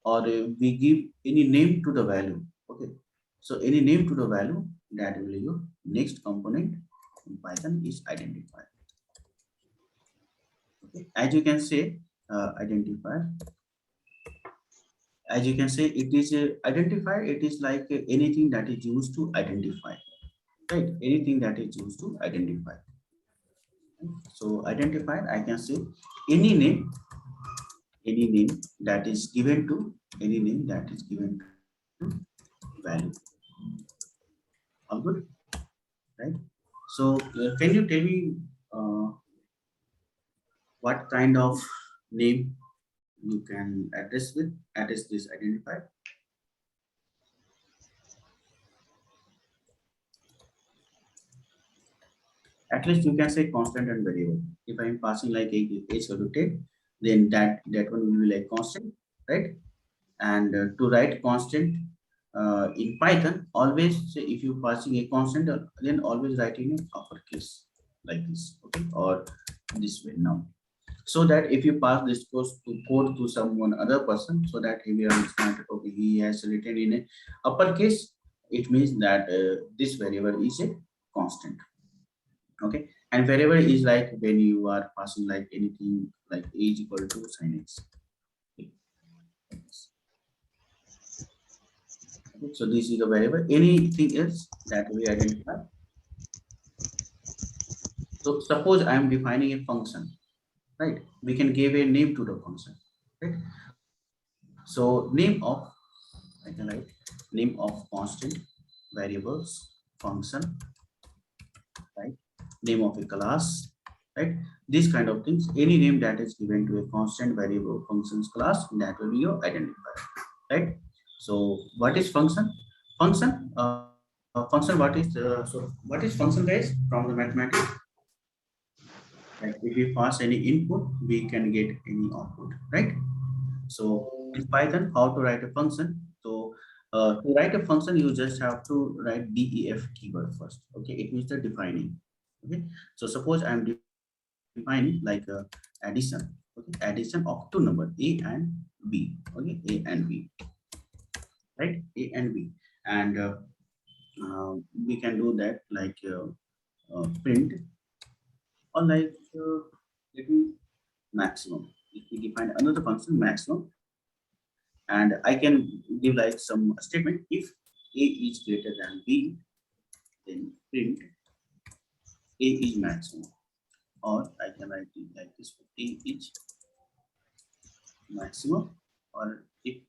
or we give any name to the value. Okay, so any name to the value, that will be your next component in Python is identifier. Okay, as you can say, identifier. As you can say, it is identifier. It is like anything that is used to identify, right? Anything that is used to identify. So identifier, I can say any name that is given to value. All good, right? So can you tell me what kind of name you can address this identifier? At least you can say constant and variable. If I am passing like age equal to 10, then that one will be like constant, right? And to write constant in Python, always if you passing a constant, then always write in uppercase like this, okay, or this way now, so that if you pass this code to someone other person, so that he will understand, okay, he has written in a uppercase, it means that this variable is a constant. Okay, and variable is like when you are passing like anything like age equal to sin x. Okay. Okay, so this is a variable. Anything else that we identify? So suppose I am defining a function, right? We can give a name to the function. right? So name of, I can write name of constant, variables, function, right? Name of a class, right? These kind of things, any name that is given to a constant, variable, functions, class, that will be your identifier, right? So what is function? Function, what is, what is function, guys, from the mathematics? Like if we pass any input, we can get any output, right? So in Python, how to write a function? So to write a function, you just have to write def keyword first. Okay, it means the defining. Okay, so suppose I'm defining like addition. Okay, addition of two numbers a and b. Okay, a and b, right? A and b, and we can do that like print or like let me maximum. If we define another function maximum, and I can give like some statement, if a is greater than b, then print a is maximum, or I can write it like this: a is maximum, or if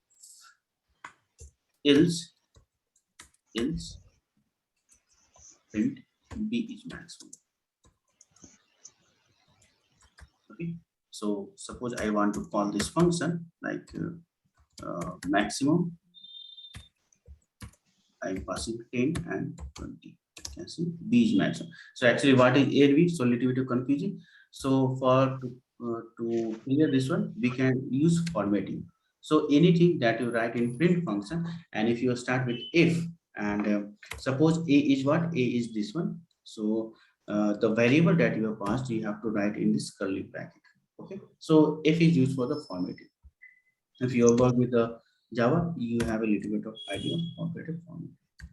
else print b is maximum. Okay, so suppose I want to call this function like maximum. I'm passing 10 and 20. You can see b is maximum. So actually, what is a and b? So a little bit of confusing. So for to clear this one, we can use formatting. So anything that you write in print function, and if you start with if, and suppose a is what? A is this one. So the variable that you have passed, you have to write in this curly bracket. Okay. So if is used for the formatting. If you work with the Java, you have a little bit of idea of better format.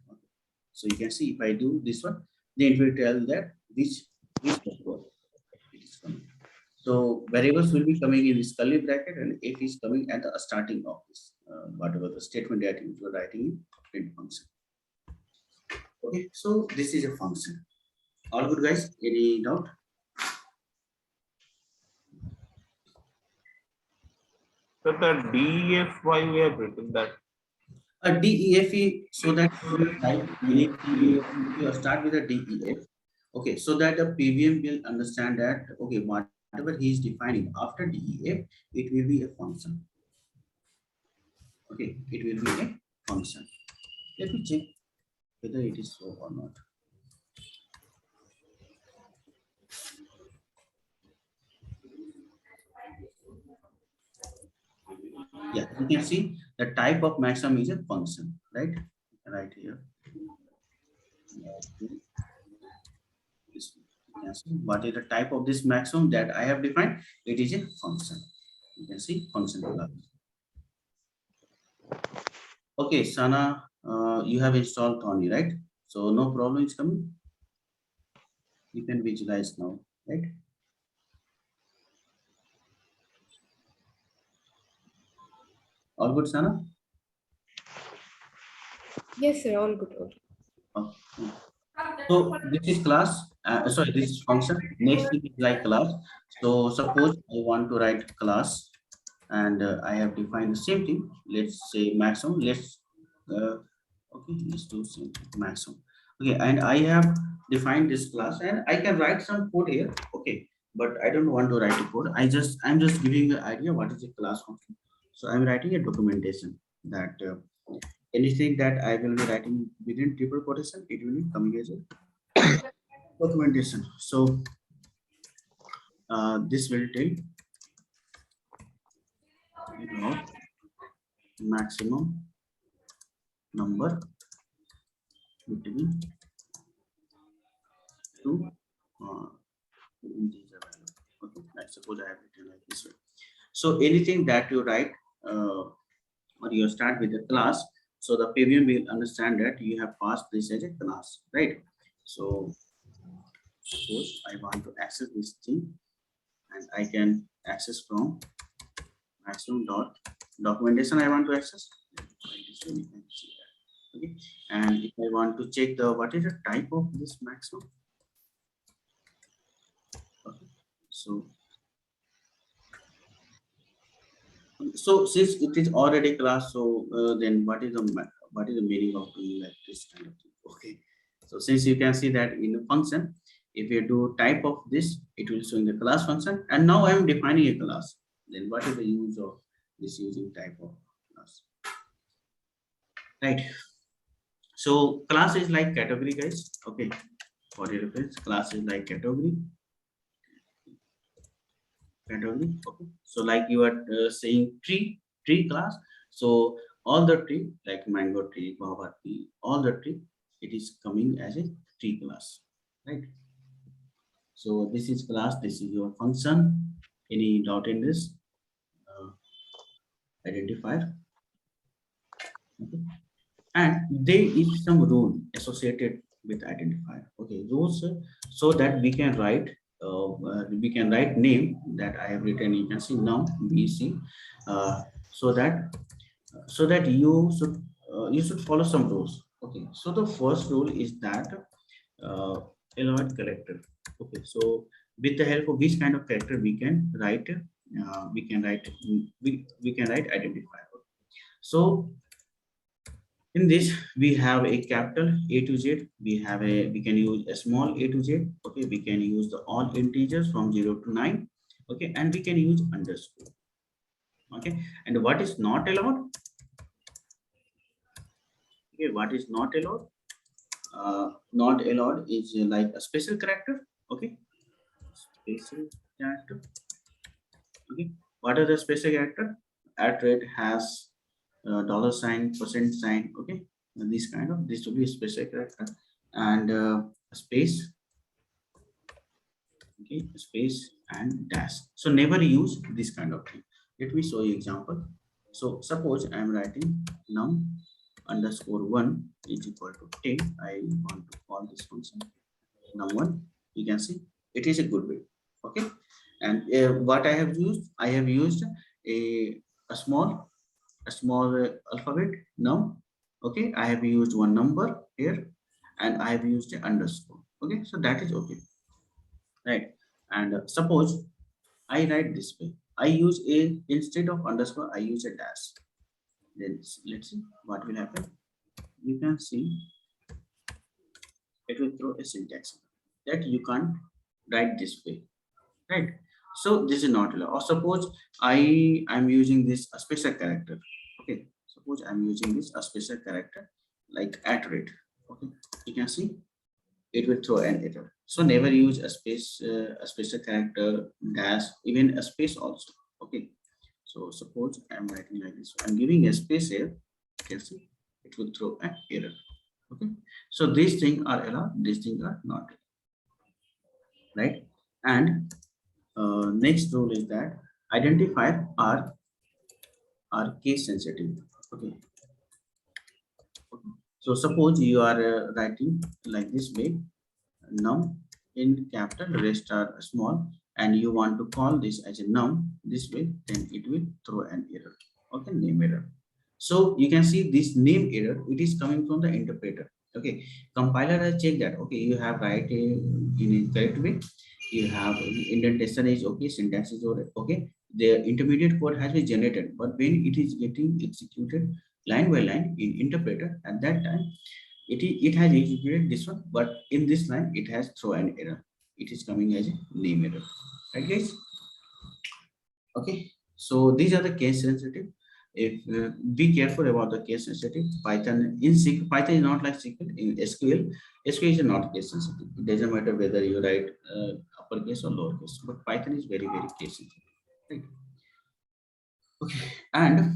Okay. So you can see if I do this one, then it will tell that which variable it is coming. So variables will be coming in this curly bracket, and if is coming at the starting of this whatever the statement that you are writing in print function. Okay, so this is a function. All good, guys? Any doubt? So the DEF, why we have written that? A DEF, so that like you start with a DEF. Okay, so that the PVM will understand that okay, whatever he is defining after DEF, it will be a function. Okay, it will be a function. Let me check whether it is so or not. Yeah, you can see the type of maximum is a function, right? Right here. What is the type of this maximum that I have defined? It is a function. You can see function class. Okay, Sana, you have installed Thonny, right? So no problem is coming. You can visualize now, right? All good, Sana? Yes, sir. All good. Oh, so this is class. Sorry, this is function. Next thing is like class. So suppose I want to write class, and I have defined the same thing. Let's say maximum. Okay, let's do same thing, maximum. Okay, and I have defined this class, and I can write some code here. Okay, but I don't want to write a code. I'm just giving the idea what is a class function. So I'm writing a documentation that anything that I will be writing within triple quotation, it will be coming as a documentation. So this will take maximum number between two integer value. Okay, like suppose I have written like this way. So anything that you write or you start with a class, so the PVM will understand that you have passed this as a class, right? So suppose I want to access this thing, and I can access from maximum dot documentation. I want to access. Okay, and if I want to check the what is the type of this maximum. Okay, so So since it is already class, so then what is the meaning of doing like this kind of thing? Okay. So since you can see that in the function, if you do type of this, it will show in the class function. And now I am defining a class. Then what is the use of this using type of class? Right. So class is like category, guys. Okay. For your reference, class is like category. Okay, so like you are saying tree class, so all the tree like mango tree, guava tree, all the tree, it is coming as a tree class, right? So this is class, this is your function. Any doubt in this identifier? Okay. And there is some rule associated with identifier. Okay, rules so that we can write name that I have written. You can see now BC, so that you should follow some rules. Okay, so the first rule is that uh, allowed character. Okay, so with the help of which kind of character we can write we can write identifier. So in this, we have a capital A to Z. We can use a small a to Z. Okay, we can use the all integers from 0 to 9. Okay, and we can use underscore. Okay, and what is not allowed? Okay, what is not allowed? Not allowed is like a special character. Okay, special character. Okay, what are the special character? At rate has dollar sign, percent sign. Okay, and this will be a special character, and a space. Okay, space and dash. So never use this kind of thing. Let me show you example. So suppose I am writing num underscore 1 is equal to 10. I want to call this function num1. You can see it is a good way. Okay, and what I have used a small alphabet num. Okay, I have used one number here, and I have used an underscore. Okay, so that is okay, right? And suppose I write this way. I use a instead of underscore. I use a dash. Then let's see what will happen. You can see it will throw a syntax that you can't write this way, right? So this is not allowed. Or suppose I am using this a special character. Okay, suppose I'm using this a special character like at rate. Okay, you can see it will throw an error. So never use a space, a special character, dash, even a space also. Okay. So suppose I'm writing like this. I'm giving a space here. You can see it will throw an error. Okay. So these things are allowed. These things are not allowed. Right. And next rule is that identifier are case sensitive. Okay. So suppose you are writing like this way, num in capital, rest are small, and you want to call this as a num this way, then it will throw an error. Okay, name error. So you can see this name error, it is coming from the interpreter. Okay, compiler has checked that. Okay, you have write in a correct way. You have indentation is okay, syntax is okay. The intermediate code has been generated, but when it is getting executed line by line in interpreter, at that time it has executed this one, but in this line it has throw an error. It is coming as a name error, right, guys? Okay, so these are the case sensitive. If be careful about the case sensitive. Python in SQL, Python is not like SQL. In SQL, SQL is not case sensitive. It doesn't matter whether you write uppercase or lowercase, but Python is very case sensitive. Right? Okay, and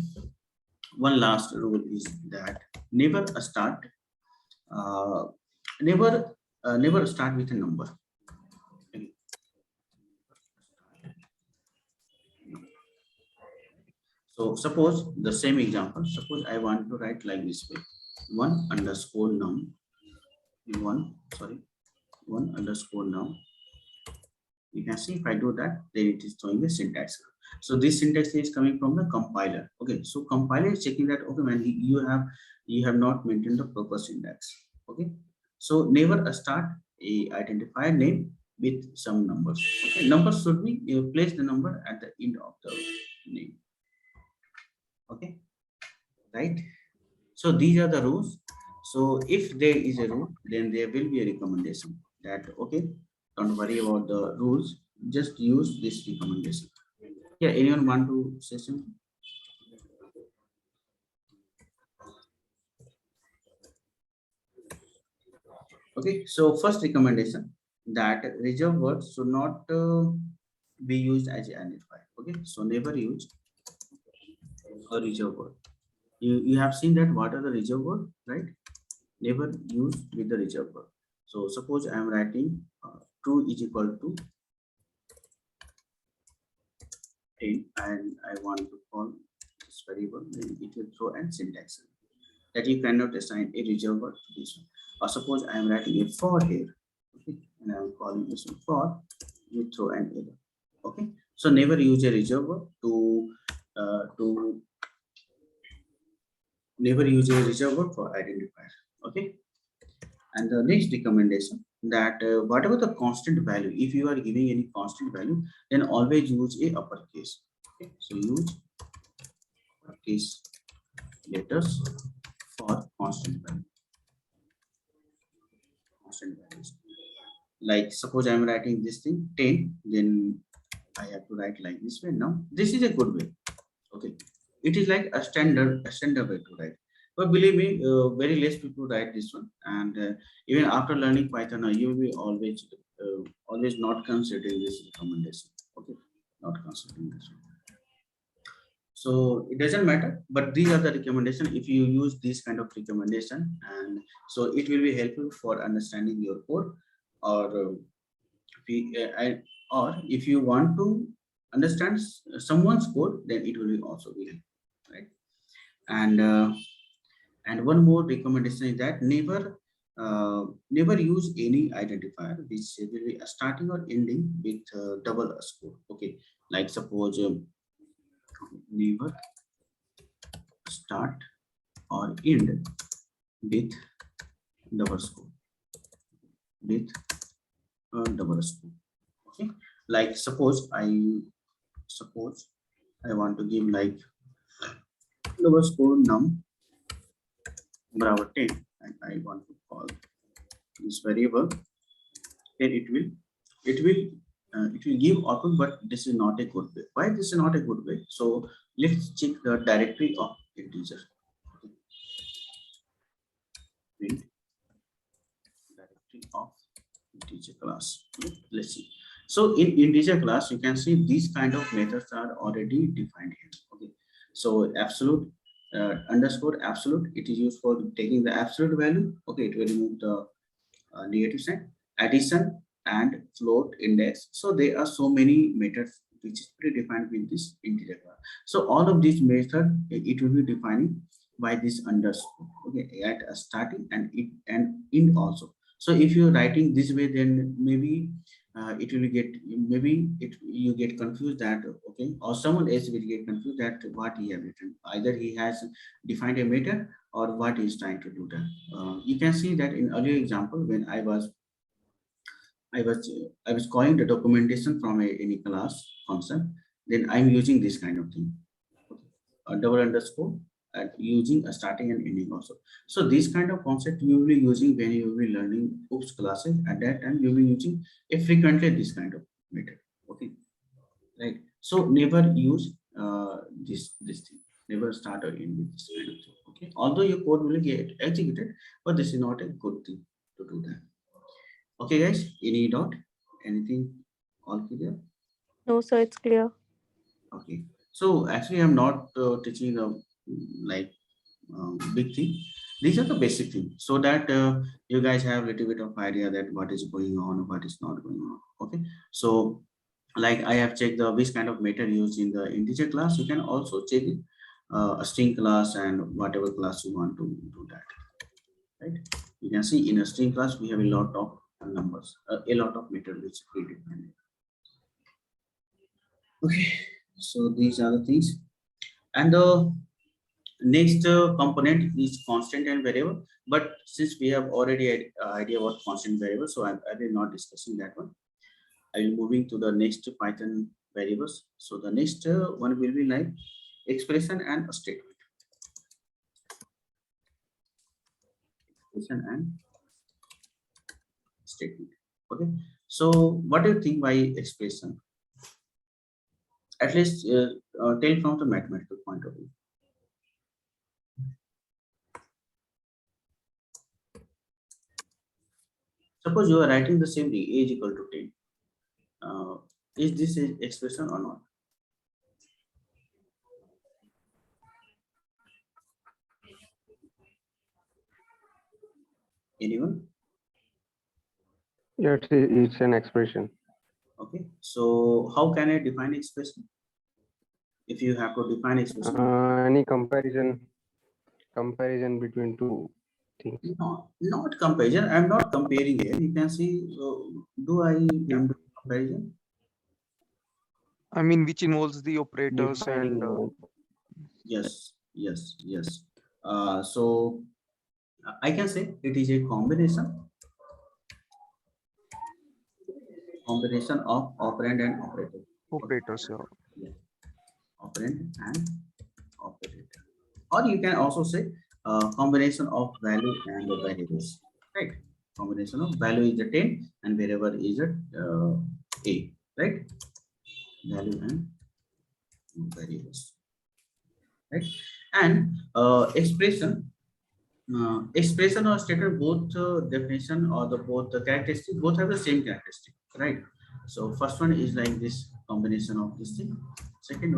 one last rule is that never start uh, never start with a number. Okay. So suppose the same example, suppose I want to write like this way, one underscore num, one underscore num. You can see if I do that, then it is showing the syntax. So this syntax is coming from the compiler. Okay, so compiler is checking that, okay, man, you have not maintained the proper syntax. Okay, so never start a identifier name with some numbers. Okay, numbers should be, you place the number at the end of the name. Okay, right? So these are the rules. So if there is a rule, then there will be a recommendation that, okay, don't worry about the rules, just use this recommendation. Yeah, anyone want to say something? Okay, so first recommendation that reserve words should not be used as identifier. Okay, so never use a reserve word. You have seen that what are the reserve word, right? Never use with the reserve word. So suppose I am writing true is equal to 10 and I want to call this variable, then it will throw an syntax error that you cannot assign a reserve word to this one. Or suppose I am writing a for here, okay, and I am calling this one for, you throw an error. Okay, so never use a reserve word to never use a reserve word for identifier. Okay, and the next recommendation that whatever the constant value, if you are giving any constant value, then always use a uppercase. Okay, so use uppercase letters for constant value. Constant values. Like suppose I am writing this thing 10, then I have to write like this way. Now this is a good way. Okay, it is like a standard way to write. But believe me, very less people write this one. And even after learning Python, you will be always not considering this recommendation. Okay, not considering this one. So it doesn't matter, but these are the recommendation. If you use this kind of recommendation, and so it will be helpful for understanding your code, or or if you want to understand someone's code, then it will be also be helpful, right? And one more recommendation is that never use any identifier which will be starting or ending with double score. Okay, like suppose never start or end with double score, with double score. Okay, like suppose I want to give like double score num barabar 10, and I want to call this variable, then it will give output, but this is not a good way. Why this is not a good way? So let's check the directory of integer. Print directory of integer class. Let's see. So in integer class, you can see these kind of methods are already defined here. Okay, so absolute underscore absolute, it is used for taking the absolute value. Okay, it will remove the negative sign. Addition and float index. So there are so many methods which is predefined with this integer class. So all of these methods, it will be defining by this underscore. Okay, at a starting and it and end also. So if you're writing this way, then maybe it will get, maybe you get confused that, okay, or someone else will get confused that what he has written. Either he has defined a method or what he is trying to do that. You can see that in earlier example when I was calling the documentation from any class function, then I'm using this kind of thing. Okay. A double underscore and using a starting and ending also. So this kind of concept you will be using when you will be learning OOPS classes. At that time you will be using frequently this kind of method. Okay, right? So never use this thing. Never start or end with this kind of thing. Okay, although your code will get executed, but this is not a good thing to do that. Okay, guys, any doubt? Anything all clear? No, sir, it's clear. Okay. So actually, I'm not teaching a like big thing. These are the basic things, so that you guys have a little bit of idea that what is going on, what is not going on. Okay. So like I have checked the which kind of method used in the integer class. You can also check it, a string class and whatever class you want to do that. Right. You can see in a string class we have a lot of numbers, a lot of method which predefined. Okay, so these are the things. And the next component is constant and variable. But since we have already had idea what constant variable, so I will not discussing that one. I will moving to the next Python variables. So the next one will be like expression and statement. Expression and statement. Okay. So what do you think by expression? At least tell from the mathematical point of view. Suppose you are writing the same thing, a is equal to 10. Is this a expression or not? Anyone? Yeah, it's an expression. Okay. So how can I define expression? If you have to define expression, Any comparison between two things. no, not comparison. I'm not comparing here. You can see, do I am doing comparison? I mean, which involves the operators and Yes, yes, yes. So I can say it is a combination of operand and operator. operators. Yeah. Operand and operator. Or you can also say combination of value and the variables. Right? Combination of value is a 10 and variable is a, right? Value and variables. Right? And expression or statement, both definition or the both the characteristic, both have the same characteristic, right? So first one is like this combination of this thing. Second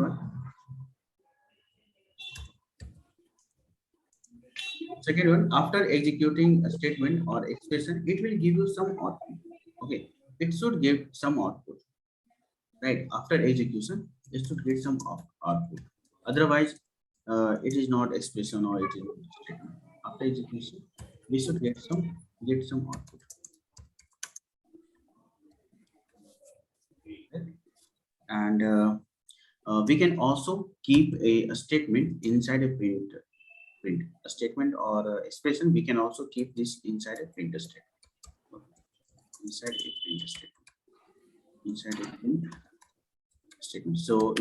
one, after executing a statement or expression, it will give you some output. Okay, it should give some output, right? After execution, it should get some output. Otherwise, it is not expression or it is not statement. After execution, we should get some output. And we can also keep a statement inside a print. A statement or expression, we can also keep this inside a print statement. Inside a print statement. So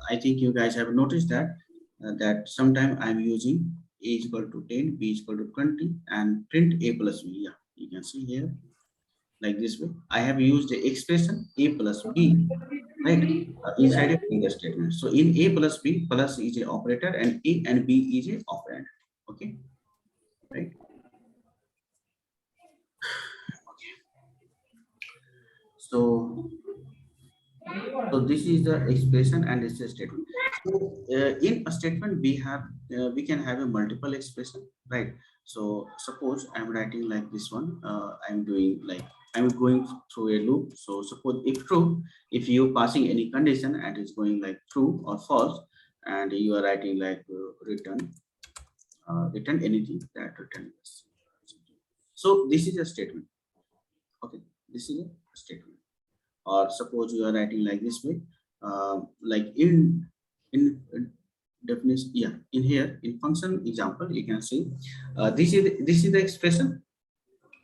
I think you guys have noticed that sometime I'm using a is equal to 10, b is equal to 20, and print a plus b. Yeah, you can see here like this way. I have used the expression a plus b, right, inside a print statement. So in a plus b, plus is a operator and a and b is a operand. Okay, right. Okay. So this is the expression and this is statement. So in a statement we can have a multiple expression, right? So suppose I'm writing like this one. I'm going through a loop. So suppose if true, if you're passing any condition and it's going like true or false, and you are writing like return anything that return yes. So this is a statement. Okay, this is a statement. Or suppose you are writing like this way, like in definition, yeah, in here in function example, you can see this is the expression.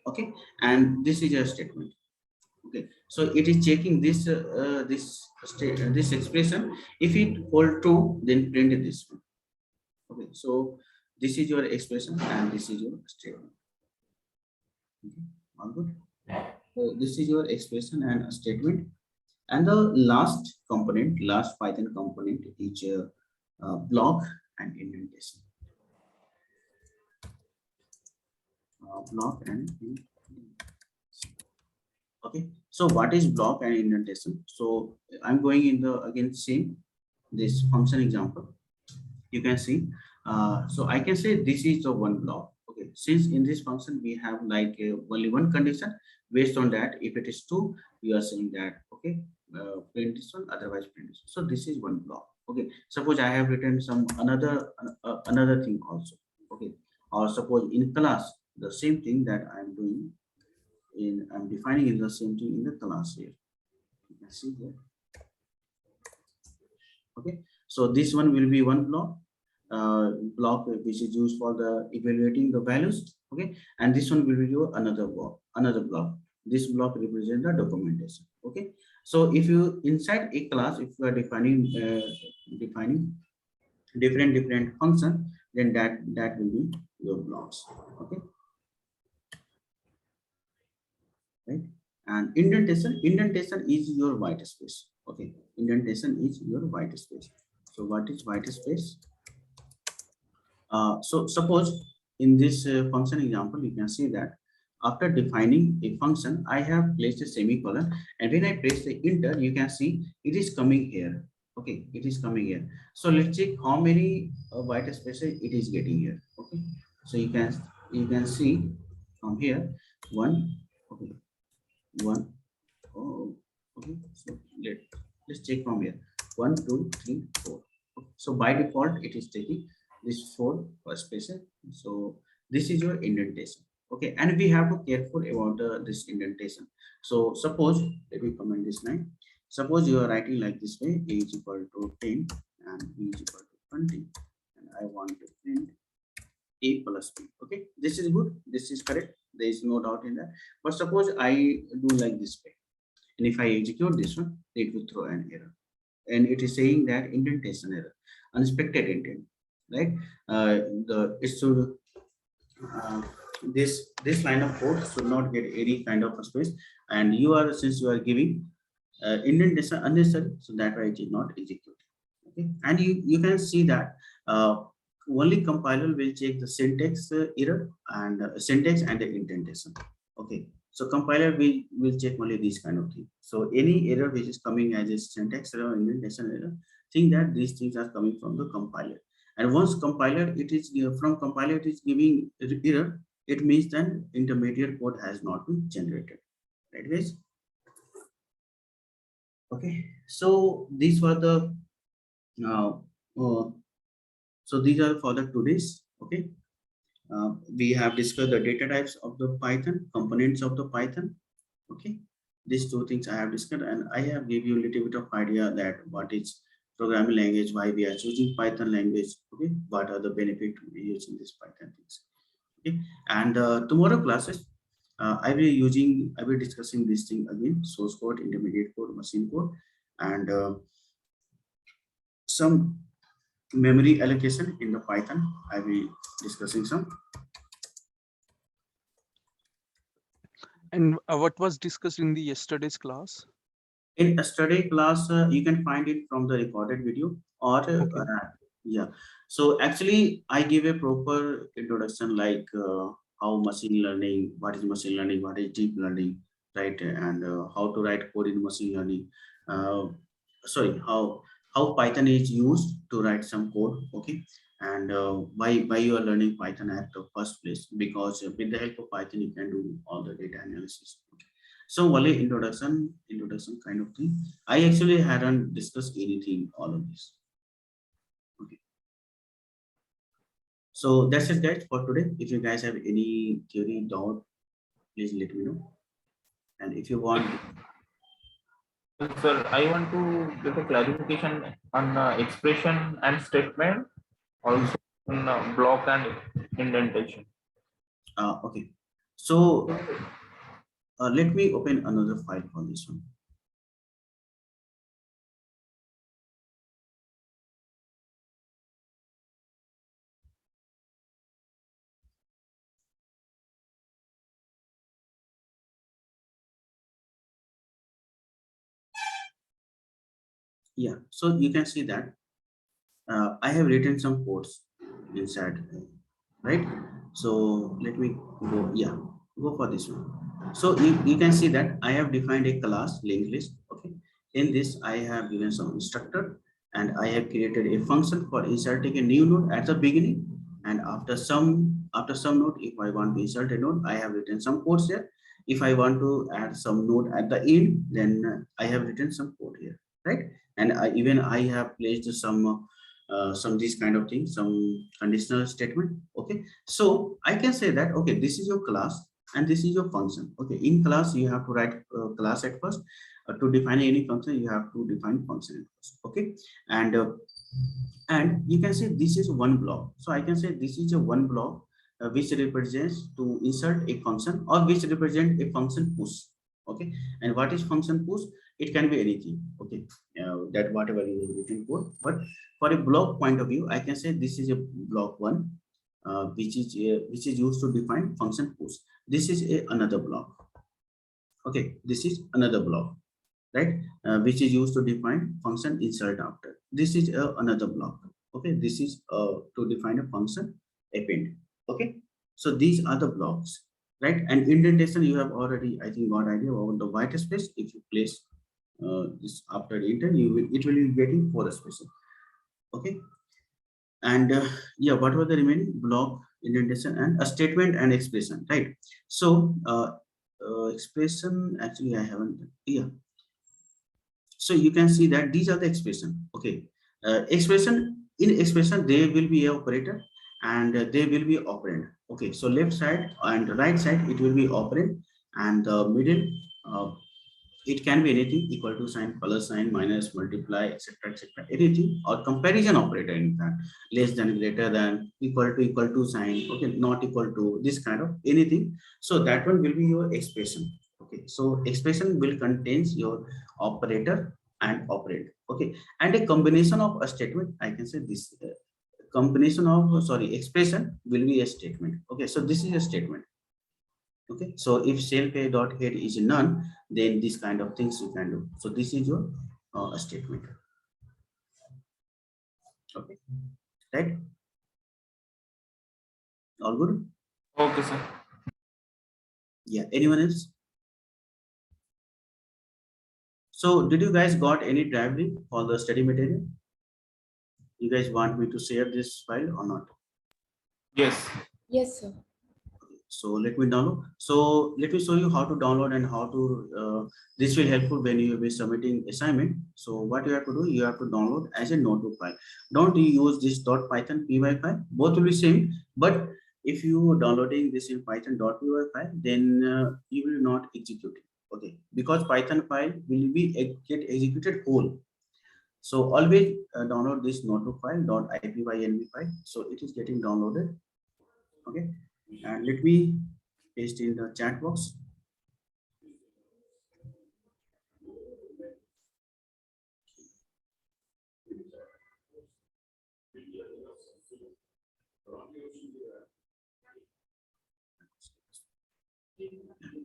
Okay, and this is a statement. Okay, so it is checking this this expression. If it hold true, then print this one. Okay, so this is your expression and this is your statement. Okay, all good. So this is your expression and statement. And the last Python component is block and indentation. Block and okay. So what is block and indentation? So I'm going in the again same this function example. You can see. So I can say this is the one block. Okay. Since in this function we have like only one condition. Based on that, if it is true, you are saying that okay. Print this one, otherwise print this one. So this is one block. Okay, suppose I have written some another thing also. Okay, or suppose in class the same thing that I'm doing I'm defining in the same thing in the class here. You can see here. Okay, so this one will be one block which is used for the evaluating the values. Okay, and this one will be another block. This block represents the documentation. Okay, so if you inside a class, if you are defining different function, then that will be your blocks. Okay, right? And indentation is your white space. Okay, indentation is your white space. So what is white space? So suppose in this function example, you can see that after defining a function, I have placed a semicolon, and when I press the enter, you can see it is coming here. Okay, it is coming here. So let's check how many white spaces it is getting here. Okay, so you can see from here one. Okay, one. Oh, okay. So let's check from here. 1, 2, 3, 4. Okay. So by default, it is taking this 4 spaces. So this is your indentation. Okay, and we have to careful about this indentation. So suppose, let me comment this line. Suppose you are writing like this way: a is equal to 10 and b is equal to 20, and I want to print a plus b. Okay, this is good. This is correct. There is no doubt in that. But suppose I do like this way. And if I execute this one, it will throw an error. And it is saying that indentation error, unexpected intent, right? It should this line of code should not get any kind of a space. And since you are giving indentation unnecessary, so that way it is not execute. Okay, and you can see that only compiler will check the syntax error and syntax and the indentation. Okay, so compiler will check only these kind of things. So any error which is coming as a syntax error or indentation error, think that these things are coming from the compiler. And once compiler, from compiler it is giving error, it means then intermediate code has not been generated. Right, guys? Okay, so these were the so these are for the today's. Okay, we have discussed the data types of the Python, components of the Python. Okay, these two things I have discussed, and I have give you a little bit of idea that what is programming language, why we are choosing Python language. Okay, what are the benefits using this Python things. Okay, and tomorrow classes, I will discussing this thing again: source code, intermediate code, machine code, and some memory allocation in the Python. I will discussing some. And what was discussed in the yesterday's class? In yesterday class, you can find it from the recorded video or yeah. So actually, I give a proper introduction like how machine learning, what is machine learning, what is deep learning, right, and how to write code in machine learning. Sorry, how Python is used to write some code. Okay, and why you are learning Python at the first place, because with the help of Python you can do all the data analysis. Okay. So only introduction kind of thing. I actually hadn't discussed anything all of this. Okay. So that's it, guys, for today. If you guys have any theory doubt, please let me know. And if you want, Sir, I want to get a clarification on expression and statement, also on block and indentation. okay. So let me open another file for this one. Yeah, so you can see that I have written some codes inside, right? So let me go, yeah, go for this one. So you can see that I have defined a class linked list. Okay, in this I have given some instructor, and I have created a function for inserting a new node at the beginning, and after some node, if I want to insert a node, I have written some codes here. If I want to add some node at the end, then I have written some code here, right? And even I have placed some these kind of things, some conditional statement. Okay, so I can say that, okay, this is your class and this is your function. Okay, in class you have to write class at first. To define any function, you have to define function at first. Okay, and you can say this is one block. So I can say this is a one block which represents to insert a function, or which represent a function push. Okay, and what is function push? It can be anything. Okay, that whatever you written code. But for a block point of view, I can say this is a block one, which is used to define function push. This is another block. Okay, this is another block, right? Which is used to define function insert after. This is another block. Okay, this is to define a function append. Okay, so these are the blocks, right? And indentation, you have already, I think, got idea about the white space. If you place this after the indent, it will be getting 4 spaces. Okay, and yeah, what were the remaining block, indentation, and a statement and expression, right? So expression, actually I haven't, yeah. So you can see that these are the expression. Okay, expression there will be a operator and there will be operand. Okay, so left side and right side it will be operand, and the middle, uh, it can be anything, equal to sign, plus sign, minus, multiply, etc., etc., anything, or comparison operator, in fact, less than, greater than, equal to sign, okay, not equal to, this kind of anything. So that one will be your expression. Okay, so expression will contains your operator and operand. Okay, and a combination of a statement, I can say this combination of, sorry, expression will be a statement. Okay, so this is a statement. Okay, so if self a dot head is none, then this kind of things you can do. So this is your statement. Okay, right? All good? Okay, sir. Yeah, anyone else? So did you guys got any drive link for the study material? You guys want me to share this file or not? Yes. Yes, sir. So let me download. So let me show you how to download and how to, this will helpful when you will be submitting assignment. So what you have to do, you have to download as a notebook file. Don't use this .python py file, both will be same. But if you downloading this in python.py file, then you will not execute it. Okay, because Python file will be get executed whole. So always download this notebook file .ipynb file. So it is getting downloaded. Okay, and let me paste in the chat box.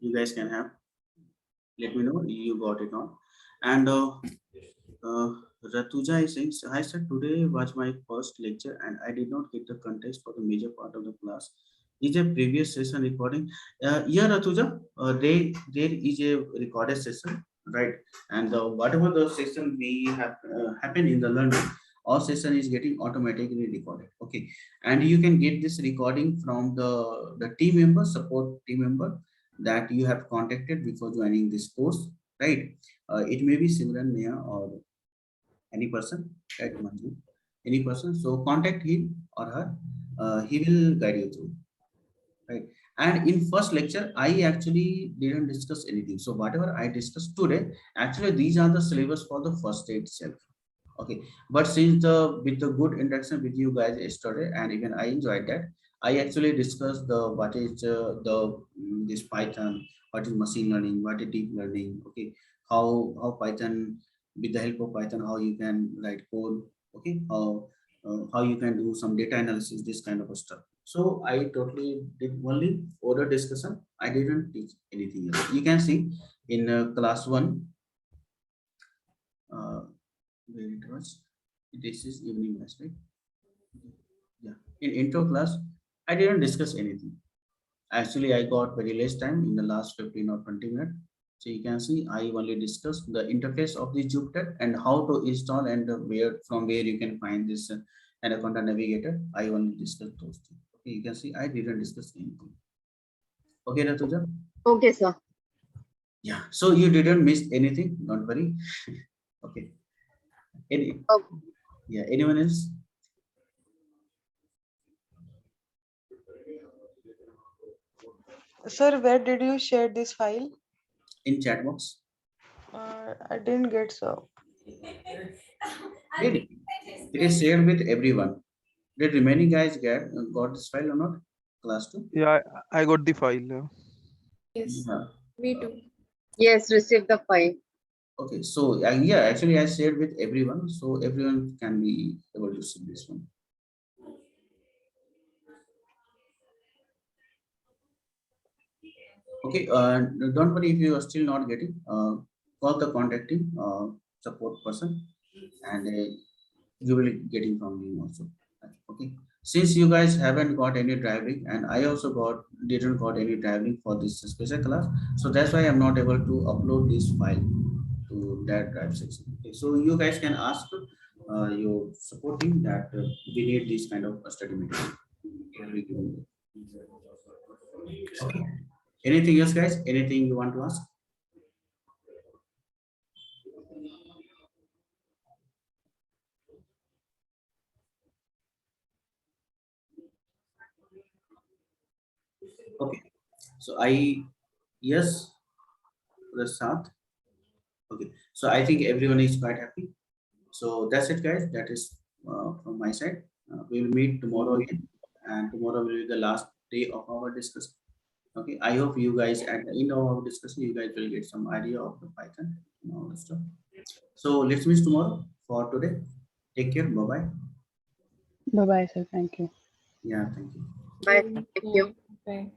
You guys can have, let me know you got it on. And Ratuja is saying, hi sir, today was my first lecture and I did not get the context for the major part of the class. Is a previous session recording? Yeah, Ratuja, there is a recorded session, right? And whatever the session we have happen in the learning, all session is getting automatically recorded. Okay, and you can get this recording from the team member, support team member that you have contacted before joining this course, right? It may be Simran, Neha, or any person, right? Manju, any person. So contact him or her. He will guide you through, right? And in first lecture, I actually didn't discuss anything. So whatever I discussed today, actually these are the syllabus for the first day itself. Okay, but since with the good interaction with you guys yesterday, and even I enjoyed that, I actually discussed the what is this Python, what is machine learning, what is deep learning. Okay, how Python, with the help of Python, how you can write code. Okay, how you can do some data analysis, this kind of stuff. So I totally did only order discussion. I didn't teach anything else. You can see in class 1. Where it was, this is evening class, right? Yeah, in intro class I didn't discuss anything. Actually I got very less time in the last 15 or 20 minutes. So you can see I only discussed the interface of the Jupyter and how to install, and where from where you can find this Anaconda navigator. I only discussed those things. Okay, you can see I didn't discuss anything. Okay, Ratuja? Okay, sir. Yeah, so you didn't miss anything, don't worry. Okay. Yeah, anyone else? Sir, where did you share this file? In chat box. I didn't get, so. It is shared with everyone. Did remaining guys got this file or not? Class 2? Yeah, I got the file. Yes, Yeah. me too. Yes, receive the file. Okay, so yeah, actually I shared with everyone, so everyone can be able to see this one. Okay, don't worry if you are still not getting, call the contacting support person, and you will getting from him also. Okay, since you guys haven't got any driving, and I also didn't got any driving for this special class, so that's why I'm not able to upload this file to that drive section. Okay, so you guys can ask your support team that we need this kind of study material. Every given day. Okay. Anything else, guys? Anything you want to ask? Okay. So yes, Prasad. Okay. So I think everyone is quite happy. So that's it, guys. That is from my side. We will meet tomorrow again, and tomorrow will be the last day of our discussion. Okay. I hope you guys at the end of our discussion, you guys will get some idea of the Python and all the stuff. So let's meet tomorrow for today. Take care. Bye bye. Bye bye, sir. Thank you. Yeah. Thank you. Bye. Thank you. Bye.